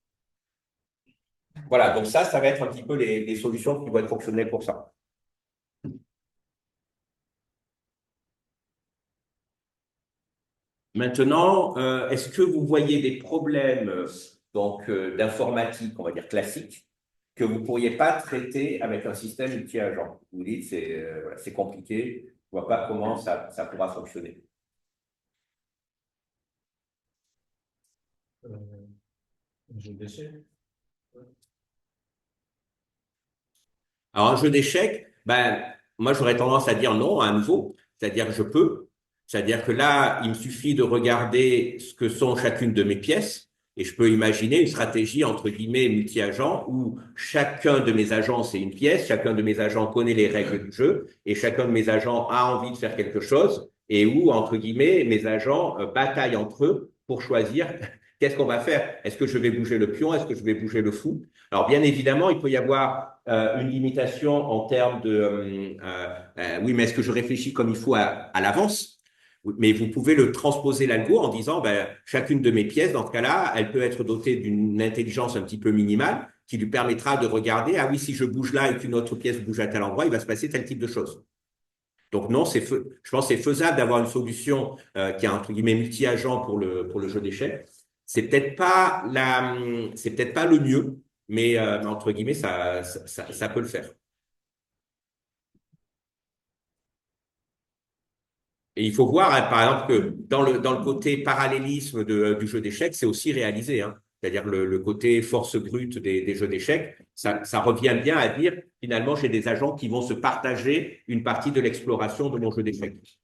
Voilà, donc ça va être un petit peu les solutions qui vont être fonctionnelles pour ça. Maintenant, est-ce que vous voyez des problèmes d'informatique, on va dire classique, que vous ne pourriez pas traiter avec un système multi-agent? Vous dites c'est compliqué, je ne vois pas comment ça pourra fonctionner. Jeu d'échecs. Alors, un jeu d'échecs, ben, moi, j'aurais tendance à dire non à nouveau, c'est-à-dire que je peux. C'est-à-dire que là, il me suffit de regarder ce que sont chacune de mes pièces et je peux imaginer une stratégie, entre guillemets, multi-agent où chacun de mes agents, c'est une pièce, chacun de mes agents connaît les règles du jeu et chacun de mes agents a envie de faire quelque chose et où, entre guillemets, mes agents bataillent entre eux pour choisir qu'est-ce qu'on va faire. Est-ce que je vais bouger le pion? Est-ce que je vais bouger le fou? Alors, bien évidemment, il peut y avoir une limitation en termes de oui, mais est-ce que je réfléchis comme il faut à l'avance? Mais vous pouvez le transposer l'algo en disant ben, chacune de mes pièces, dans ce cas-là, elle peut être dotée d'une intelligence un petit peu minimale qui lui permettra de regarder, ah oui, si je bouge là et qu'une autre pièce bouge à tel endroit, il va se passer tel type de choses. Donc non, je pense que c'est faisable d'avoir une solution qui est entre guillemets multi-agent pour le jeu d'échecs. C'est peut-être pas le mieux, mais entre guillemets, ça peut le faire. Et il faut voir, hein, par exemple, que dans le côté parallélisme du jeu d'échecs, c'est aussi réalisé. Hein. C'est-à-dire le côté force brute des jeux d'échecs, ça revient bien à dire, finalement, j'ai des agents qui vont se partager une partie de l'exploration de mon jeu d'échecs.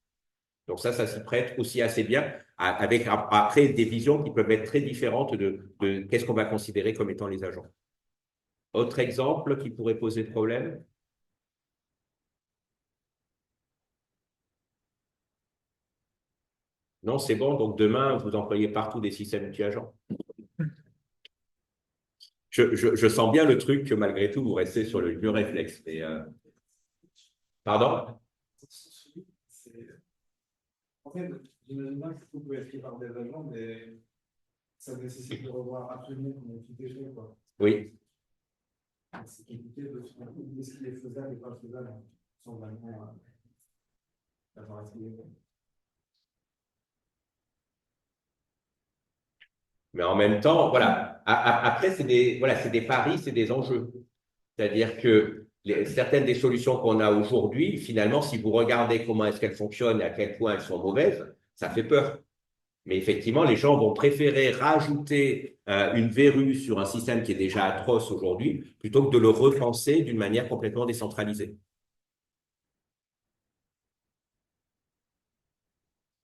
Donc ça s'y prête aussi assez bien, avec après des visions qui peuvent être très différentes de qu'est-ce qu'on va considérer comme étant les agents. Autre exemple qui pourrait poser problème? Non, c'est bon. Donc demain, vous employez partout des systèmes multi-agents. Je sens bien le truc que malgré tout, vous restez sur le vieux réflexe. Mais, pardon? En fait, j'imagine bien que tout peut être fait par des agents, mais ça nécessite de revoir absolument comment tout est fait, quoi. Oui. C'est compliqué de se rendre compte de ce qui est faisable et pas faisable sans vraiment avoir essayé. Mais en même temps, voilà. Après, c'est des paris, c'est des enjeux. C'est-à-dire que certaines des solutions qu'on a aujourd'hui, finalement, si vous regardez comment est-ce qu'elles fonctionnent et à quel point elles sont mauvaises, ça fait peur. Mais effectivement, les gens vont préférer rajouter une verrue sur un système qui est déjà atroce aujourd'hui, plutôt que de le repenser d'une manière complètement décentralisée.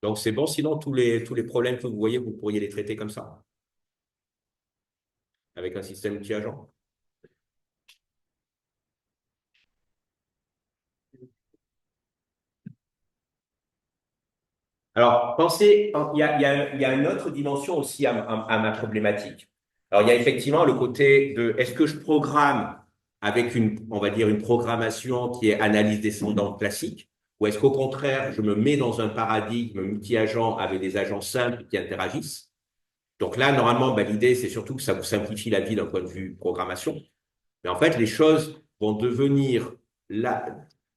Donc, c'est bon, sinon, tous les problèmes que vous voyez, vous pourriez les traiter comme ça, avec un système multi-agent. Alors, pensez, il y a une autre dimension aussi à ma problématique. Alors, il y a effectivement le côté de est-ce que je programme avec on va dire, une programmation qui est analyse descendante classique, ou est-ce qu'au contraire, je me mets dans un paradigme multi-agent avec des agents simples qui interagissent? Donc là, normalement, ben, l'idée, c'est surtout que ça vous simplifie la vie d'un point de vue programmation. Mais en fait, les choses vont devenir, là,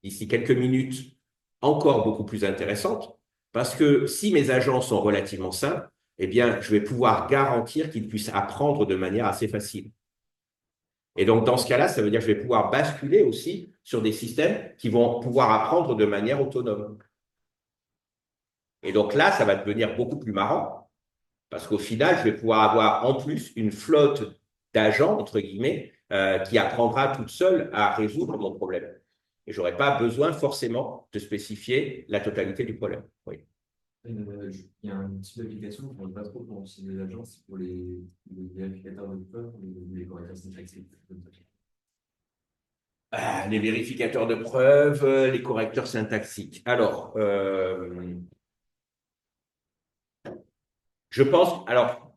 d'ici quelques minutes, encore beaucoup plus intéressantes, parce que si mes agents sont relativement simples, eh bien, je vais pouvoir garantir qu'ils puissent apprendre de manière assez facile. Et donc, dans ce cas-là, ça veut dire que je vais pouvoir basculer aussi sur des systèmes qui vont pouvoir apprendre de manière autonome. Et donc là, ça va devenir beaucoup plus marrant, Parce qu'au final, je vais pouvoir avoir en plus une flotte d'agents, entre guillemets, qui apprendra toute seule à résoudre mon problème. Et je n'aurai pas besoin forcément de spécifier la totalité du problème. Oui. Il y a un type d'application qu'on ne pas trop pour utiliser les agents, c'est pour les vérificateurs de preuves, les correcteurs syntaxiques. Les vérificateurs de preuves, les correcteurs syntaxiques. Alors, je pense, alors,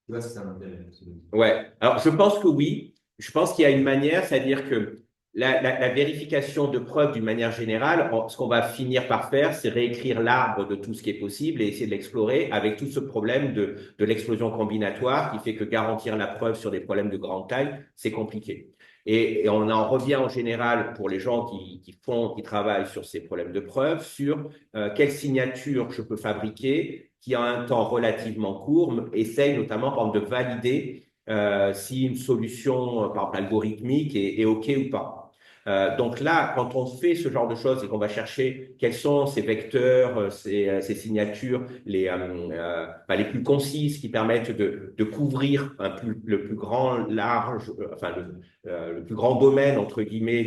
Tu vois, ça m'intéresse. ouais. Alors, je pense que oui. Je pense qu'il y a une manière, c'est-à-dire que la vérification de preuves, d'une manière générale, ce qu'on va finir par faire, c'est réécrire l'arbre de tout ce qui est possible et essayer de l'explorer avec tout ce problème de l'explosion combinatoire qui fait que garantir la preuve sur des problèmes de grande taille, c'est compliqué. Et on en revient en général pour les gens qui travaillent sur ces problèmes de preuve, sur quelle signature je peux fabriquer qui a un temps relativement court, essaye notamment par exemple, de valider si une solution, par exemple algorithmique, est OK ou pas. Donc là, quand on fait ce genre de choses et qu'on va chercher quels sont ces vecteurs, ces signatures les plus concises qui permettent de couvrir le plus grand large, enfin le plus grand domaine entre guillemets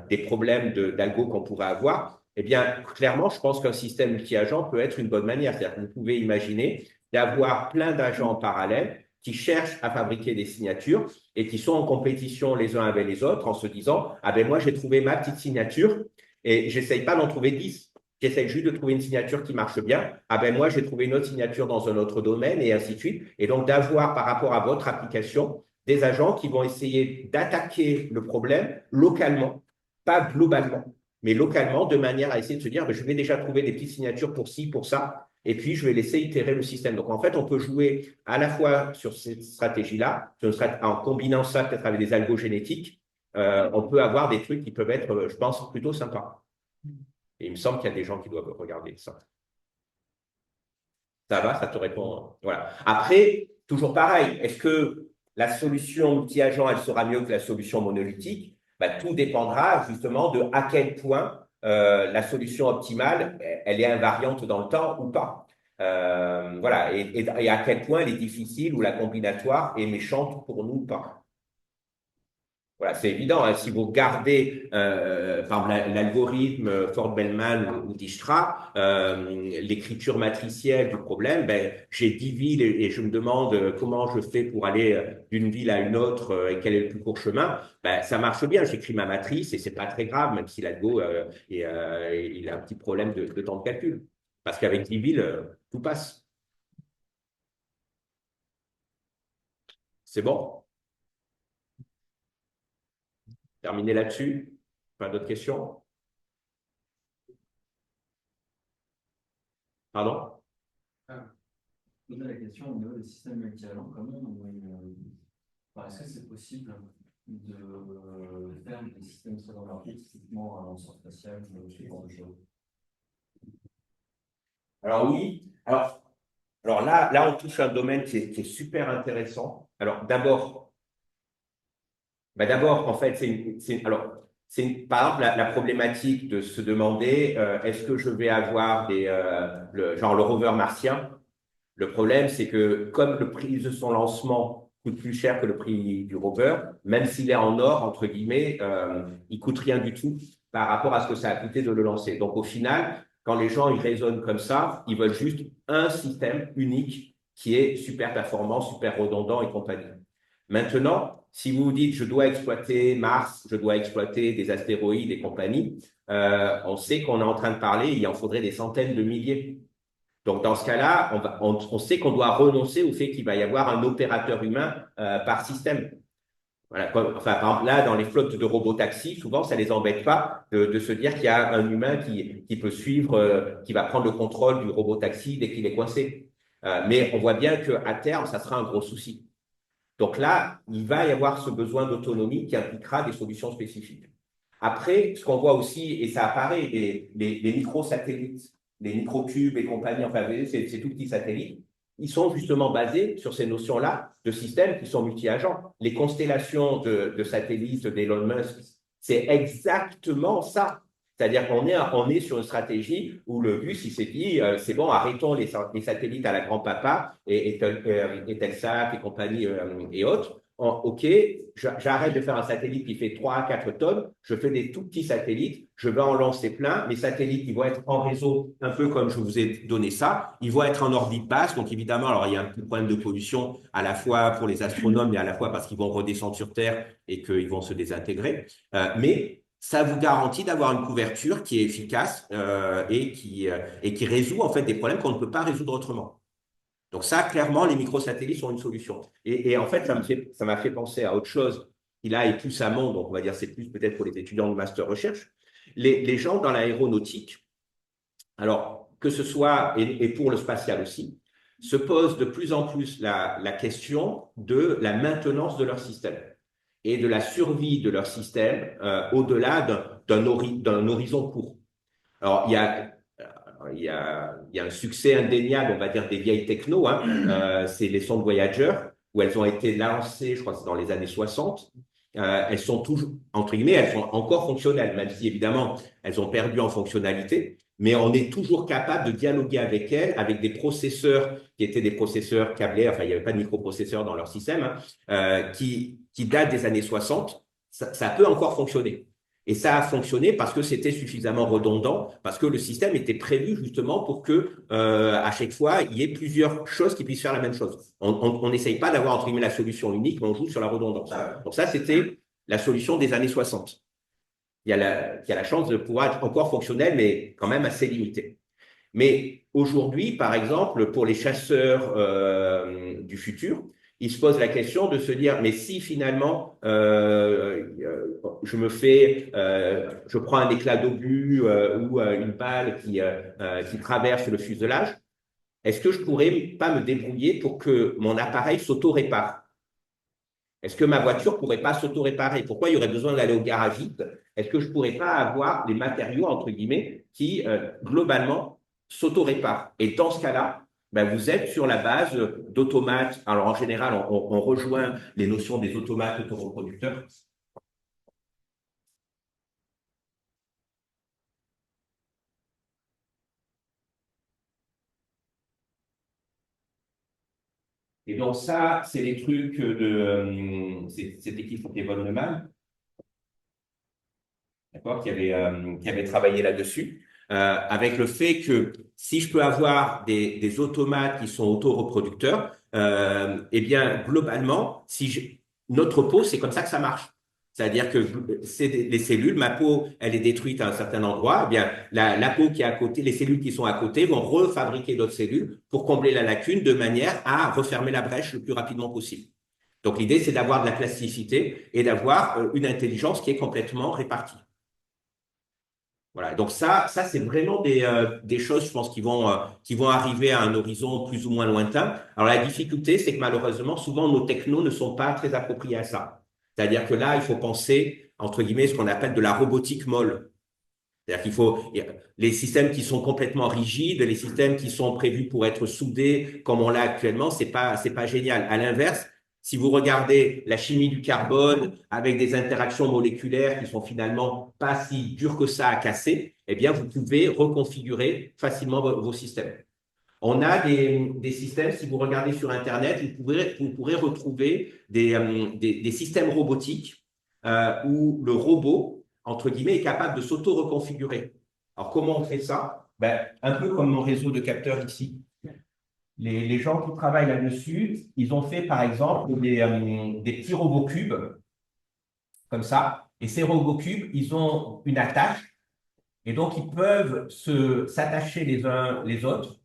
des problèmes d'algo qu'on pourrait avoir, eh bien clairement, je pense qu'un système multi-agent peut être une bonne manière. C'est-à-dire que vous pouvez imaginer d'avoir plein d'agents en parallèle qui cherchent à fabriquer des signatures et qui sont en compétition les uns avec les autres en se disant « Ah ben moi, j'ai trouvé ma petite signature et j'essaye pas d'en trouver 10. J'essaye juste de trouver une signature qui marche bien. Ah ben moi, j'ai trouvé une autre signature dans un autre domaine et ainsi de suite. » Et donc, d'avoir par rapport à votre application des agents qui vont essayer d'attaquer le problème localement, pas globalement, mais localement, de manière à essayer de se dire « Je vais déjà trouver des petites signatures pour ci, pour ça. » Et puis, je vais laisser itérer le système. Donc, en fait, on peut jouer à la fois sur cette stratégie-là, en combinant ça peut-être avec des algos génétiques, on peut avoir des trucs qui peuvent être, je pense, plutôt sympas. Et il me semble qu'il y a des gens qui doivent regarder ça. Ça va, ça te répond. Voilà. Après, toujours pareil, est-ce que la solution multi-agent, elle sera mieux que la solution monolithique? Tout dépendra justement de à quel point la solution optimale, elle est invariante dans le temps ou pas. Voilà, et à quel point elle est difficile ou la combinatoire est méchante pour nous ou pas. Voilà, c'est évident. Hein, si vous regardez, par exemple, l'algorithme Ford-Bellman ou Dijkstra, l'écriture matricielle du problème, j'ai 10 villes et je me demande comment je fais pour aller d'une ville à une autre et quel est le plus court chemin. Ça marche bien. J'écris ma matrice et c'est pas très grave, même si l'algo il a un petit problème de temps de calcul. Parce qu'avec 10 villes, tout passe. C'est bon? Terminé là-dessus? Pas d'autres questions? Pardon? Poser la question au niveau des systèmes multi-agents, est-ce que c'est possible de faire des systèmes standardisés typiquement en sciences spatiales, ce genre de choses? Alors oui, alors là, on touche un domaine qui est super intéressant. Alors d'abord, en fait, par exemple la problématique de se demander est-ce que je vais avoir le rover martien? Le problème, c'est que comme le prix de son lancement coûte plus cher que le prix du rover, même s'il est en or, entre guillemets, il coûte rien du tout par rapport à ce que ça a coûté de le lancer. Donc au final, quand les gens ils raisonnent comme ça, ils veulent juste un système unique qui est super performant, super redondant et compagnie. Maintenant, si vous vous dites je dois exploiter Mars, je dois exploiter des astéroïdes et compagnie, on sait qu'on est en train de parler, il en faudrait des centaines de milliers. Donc, dans ce cas-là, on sait qu'on doit renoncer au fait qu'il va y avoir un opérateur humain par système. Voilà. Enfin, par exemple, là, dans les flottes de robotaxis, souvent, ça les embête pas de se dire qu'il y a un humain qui peut suivre, qui va prendre le contrôle du robotaxi dès qu'il est coincé. Mais on voit bien qu'à terme, ça sera un gros souci. Donc là, il va y avoir ce besoin d'autonomie qui impliquera des solutions spécifiques. Après, ce qu'on voit aussi, et ça apparaît, les microsatellites, les microcubes et compagnie, enfin, ces tout petits satellites, ils sont justement basés sur ces notions-là de systèmes qui sont multi-agents. Les constellations de satellites d'Elon Musk, c'est exactement ça. C'est-à-dire on est sur une stratégie où le bus, il s'est dit, c'est bon, arrêtons les satellites à la grand-papa et Telsat et compagnie et autres. OK, j'arrête de faire un satellite qui fait 3 à 4 tonnes, je fais des tout petits satellites, je vais en lancer plein. Mes satellites, ils vont être en réseau, un peu comme je vous ai donné ça. Ils vont être en orbite basse, donc évidemment, alors il y a un petit problème de pollution à la fois pour les astronomes, mais à la fois parce qu'ils vont redescendre sur Terre et qu'ils vont se désintégrer. Mais ça vous garantit d'avoir une couverture qui est efficace et qui résout en fait des problèmes qu'on ne peut pas résoudre autrement. Donc ça, clairement, les microsatellites sont une solution. Et en fait, ça m'a fait penser à autre chose qui là est plus amont, donc on va dire c'est plus peut-être pour les étudiants de master recherche. Les gens dans l'aéronautique, alors que ce soit, et pour le spatial aussi, se posent de plus en plus la question de la maintenance de leur système et de la survie de leur système au-delà d'un horizon court. Alors, il y a un succès indéniable, on va dire, des vieilles technos. C'est les sondes Voyager, où elles ont été lancées, je crois que c'est dans les années 60. Elles sont toujours, entre guillemets, elles sont encore fonctionnelles, même si évidemment, elles ont perdu en fonctionnalité. Mais on est toujours capable de dialoguer avec elles, avec des processeurs qui étaient des processeurs câblés, enfin, il n'y avait pas de microprocesseurs dans leur système, qui datent des années 60. Ça peut encore fonctionner. Et ça a fonctionné parce que c'était suffisamment redondant, parce que le système était prévu justement pour que à chaque fois il y ait plusieurs choses qui puissent faire la même chose. On n'essaye pas d'avoir entre guillemets la solution unique, mais on joue sur la redondance. Donc ça, c'était la solution des années 60. Il y a la chance de pouvoir être encore fonctionnel, mais quand même assez limité. Mais aujourd'hui, par exemple, pour les chasseurs du futur, ils se posent la question de se dire, mais si finalement je prends un éclat d'obus ou une balle qui traverse le fuselage, est-ce que je pourrais pas me débrouiller pour que mon appareil s'auto-répare? Est-ce que ma voiture pourrait pas s'auto-réparer? Pourquoi il y aurait besoin d'aller au garagiste? Est-ce que je pourrais pas avoir des matériaux, entre guillemets, qui, globalement, s'auto-réparent? Et dans ce cas-là, ben, vous êtes sur la base d'automates. Alors, en général, on rejoint les notions des automates autoreproducteurs. Et donc, ça, c'est les trucs cette équipe Kevin Neumann, d'accord, qui avait travaillé là-dessus, avec le fait que si je peux avoir des automates qui sont auto-reproducteurs, eh bien, globalement, notre peau, c'est comme ça que ça marche. C'est-à-dire que les cellules, ma peau, elle est détruite à un certain endroit, eh bien, la peau qui est à côté, les cellules qui sont à côté vont refabriquer d'autres cellules pour combler la lacune de manière à refermer la brèche le plus rapidement possible. Donc, l'idée, c'est d'avoir de la plasticité et d'avoir une intelligence qui est complètement répartie. Voilà, donc ça c'est vraiment des choses, je pense, qui vont arriver à un horizon plus ou moins lointain. Alors la difficulté, c'est que malheureusement, souvent nos technos ne sont pas très appropriés à ça. C'est-à-dire que là, il faut penser, entre guillemets, ce qu'on appelle de la robotique molle. C'est-à-dire qu'il faut les systèmes qui sont complètement rigides, les systèmes qui sont prévus pour être soudés, comme on l'a actuellement, c'est pas génial. À l'inverse, si vous regardez la chimie du carbone avec des interactions moléculaires qui sont finalement pas si dures que ça à casser, eh bien, vous pouvez reconfigurer facilement vos systèmes. On a des systèmes, si vous regardez sur Internet, vous pourrez retrouver des systèmes robotiques où le robot, entre guillemets, est capable de s'auto-reconfigurer. Alors, comment on fait ça? Ben, un peu comme mon réseau de capteurs ici. Les gens qui travaillent là-dessus, ils ont fait, par exemple, des petits robots cubes, comme ça. Et ces robots cubes, ils ont une attache. Et donc, ils peuvent s'attacher les uns les autres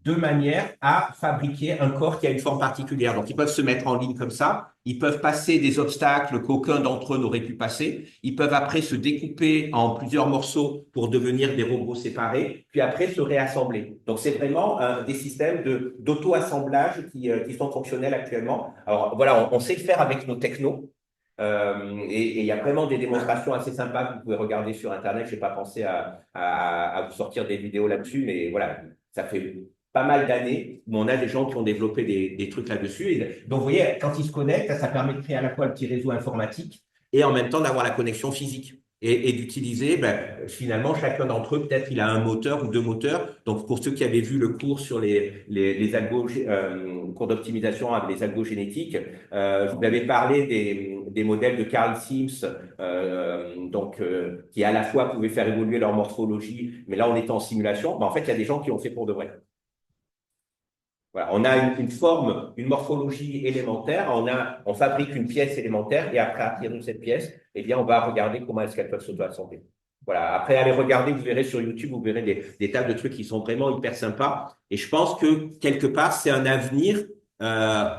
de manière à fabriquer un corps qui a une forme particulière. Donc, ils peuvent se mettre en ligne comme ça. Ils peuvent passer des obstacles qu'aucun d'entre eux n'aurait pu passer. Ils peuvent après se découper en plusieurs morceaux pour devenir des robots séparés, puis après se réassembler. Donc, c'est vraiment des systèmes d'auto-assemblage qui sont fonctionnels actuellement. Alors, voilà, on sait le faire avec nos technos. Et il y a vraiment des démonstrations assez sympas que vous pouvez regarder sur Internet. Je n'ai pas pensé à vous sortir des vidéos là-dessus, mais voilà, ça fait pas mal d'années où on a des gens qui ont développé des trucs là-dessus. Et donc, vous voyez, quand ils se connectent, ça permet de créer à la fois le petit réseau informatique et en même temps d'avoir la connexion physique. et d'utiliser, ben, finalement, chacun d'entre eux, peut-être il a un moteur ou deux moteurs. Donc, pour ceux qui avaient vu le cours sur les algos, cours d'optimisation avec les algos génétiques, je vous avais parlé des modèles de Carl Sims, qui à la fois pouvaient faire évoluer leur morphologie, mais là, on est en simulation. Ben, en fait, il y a des gens qui ont fait pour de vrai. Voilà, on a une forme, une morphologie élémentaire, on fabrique une pièce élémentaire et après, à partir de cette pièce, eh bien, on va regarder comment est-ce qu'elles peuvent s'auto-assembler. Voilà, après, allez regarder, vous verrez sur YouTube, vous verrez des tas de trucs qui sont vraiment hyper sympas. Et je pense que quelque part, c'est un avenir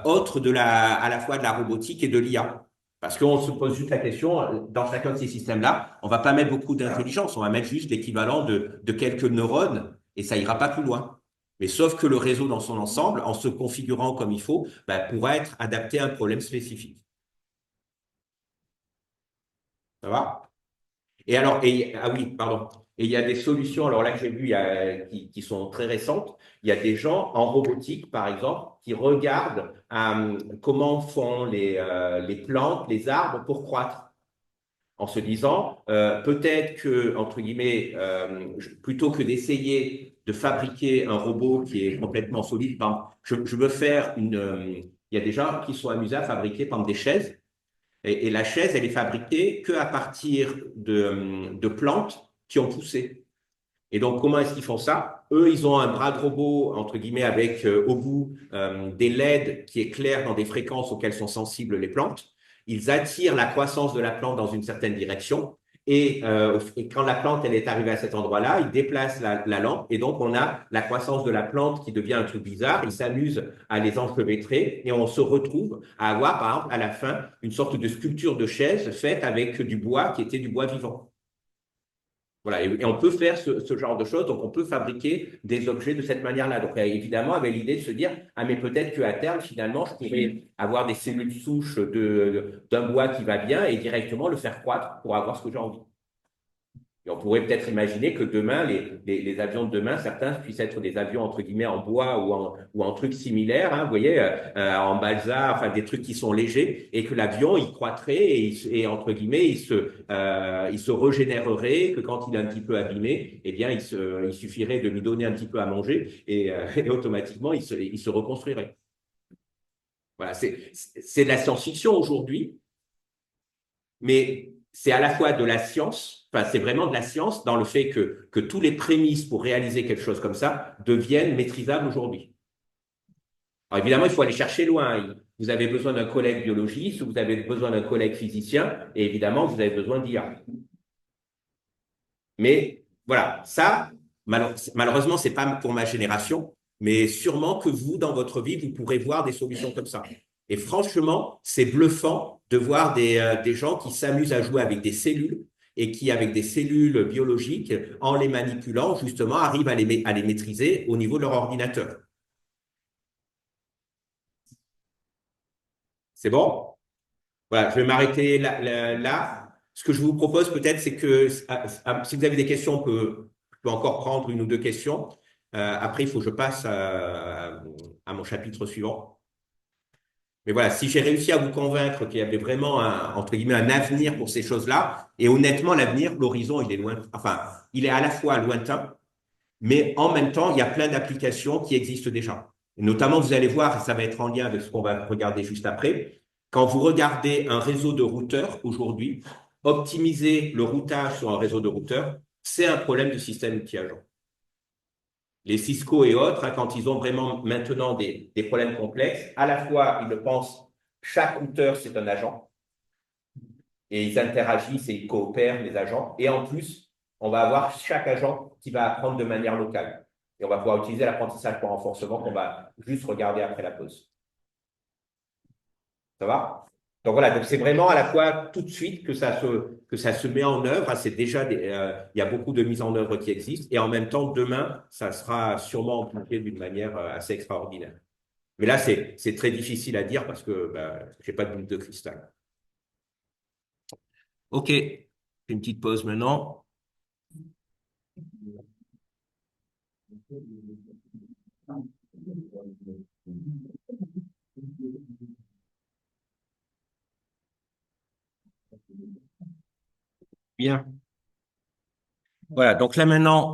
autre à la fois de la robotique et de l'IA. Parce qu'on se pose juste la question, dans chacun de ces systèmes-là, on va pas mettre beaucoup d'intelligence, on va mettre juste l'équivalent de quelques neurones et ça ira pas plus loin. Mais sauf que le réseau dans son ensemble, en se configurant comme il faut, bah, pourra être adapté à un problème spécifique. Ça va? Et alors, ah oui, pardon. Et il y a des solutions, alors là que j'ai vu, qui sont très récentes. Il y a des gens en robotique, par exemple, qui regardent comment font les plantes, les arbres pour croître. En se disant, peut-être que, entre guillemets, plutôt que d'essayer de fabriquer un robot qui est complètement solide, par exemple, je veux faire il y a des gens qui sont amusés à fabriquer, par exemple, des chaises, et la chaise, elle est fabriquée qu'à partir de plantes qui ont poussé. Et donc, comment est-ce qu'ils font ça? Eux, ils ont un bras de robot, entre guillemets, avec au bout des LED qui éclairent dans des fréquences auxquelles sont sensibles les plantes. Ils attirent la croissance de la plante dans une certaine direction. Et quand la plante elle est arrivée à cet endroit-là, ils déplacent la lampe. Et donc, on a la croissance de la plante qui devient un truc bizarre. Ils s'amusent à les enchevêtrer. Et on se retrouve à avoir, par exemple, à la fin, une sorte de sculpture de chaise faite avec du bois qui était du bois vivant. Voilà, et on peut faire ce genre de choses, donc on peut fabriquer des objets de cette manière-là. Donc évidemment, avec l'idée de se dire, ah mais peut-être qu'à terme, finalement, je pourrais avoir des cellules souches d'un bois qui va bien et directement le faire croître pour avoir ce que j'ai envie. Et on pourrait peut-être imaginer que demain, les avions de demain, certains puissent être des avions entre guillemets en bois ou en trucs similaires, hein, vous voyez, en balsa, enfin des trucs qui sont légers, et que l'avion il croîtrait et entre guillemets il se régénérerait, que quand il est un petit peu abîmé, eh bien il suffirait de lui donner un petit peu à manger et automatiquement il se reconstruirait. Voilà, c'est de la science-fiction aujourd'hui, mais c'est à la fois de la science, enfin c'est vraiment de la science dans le fait que tous les prémices pour réaliser quelque chose comme ça deviennent maîtrisables aujourd'hui. Alors évidemment, il faut aller chercher loin. Vous avez besoin d'un collègue biologiste, vous avez besoin d'un collègue physicien, et évidemment, vous avez besoin d'IA. Mais voilà, ça, malheureusement, c'est pas pour ma génération, mais sûrement que vous, dans votre vie, vous pourrez voir des solutions comme ça. Et franchement, c'est bluffant de voir des gens qui s'amusent à jouer avec des cellules et qui, avec des cellules biologiques, en les manipulant, justement, arrivent à les maîtriser au niveau de leur ordinateur. C'est bon? Voilà, je vais m'arrêter là. Ce que je vous propose peut-être, c'est que si vous avez des questions, je peux encore prendre une ou deux questions. Après, il faut que je passe à mon chapitre suivant. Mais voilà, si j'ai réussi à vous convaincre qu'il y avait vraiment entre guillemets, un avenir pour ces choses-là, et honnêtement, l'avenir, l'horizon, il est loin, enfin, il est à la fois lointain, mais en même temps, il y a plein d'applications qui existent déjà. Et notamment, vous allez voir, et ça va être en lien avec ce qu'on va regarder juste après, quand vous regardez un réseau de routeurs aujourd'hui, optimiser le routage sur un réseau de routeurs, c'est un problème de système multi-agent. Les Cisco et autres, hein, quand ils ont vraiment maintenant des problèmes complexes, à la fois, ils le pensent, chaque routeur, c'est un agent, et ils interagissent et ils coopèrent, les agents, et en plus, on va avoir chaque agent qui va apprendre de manière locale. Et on va pouvoir utiliser l'apprentissage pour renforcement qu'on va juste regarder après la pause. Ça va? Donc voilà, donc c'est vraiment à la fois tout de suite que ça se met en œuvre. C'est déjà il y a beaucoup de mises en œuvre qui existent et en même temps demain ça sera sûrement amplifié d'une manière assez extraordinaire. Mais là c'est très difficile à dire parce que j'ai pas de boule de cristal. Ok, une petite pause maintenant. Bien. Voilà, donc là maintenant,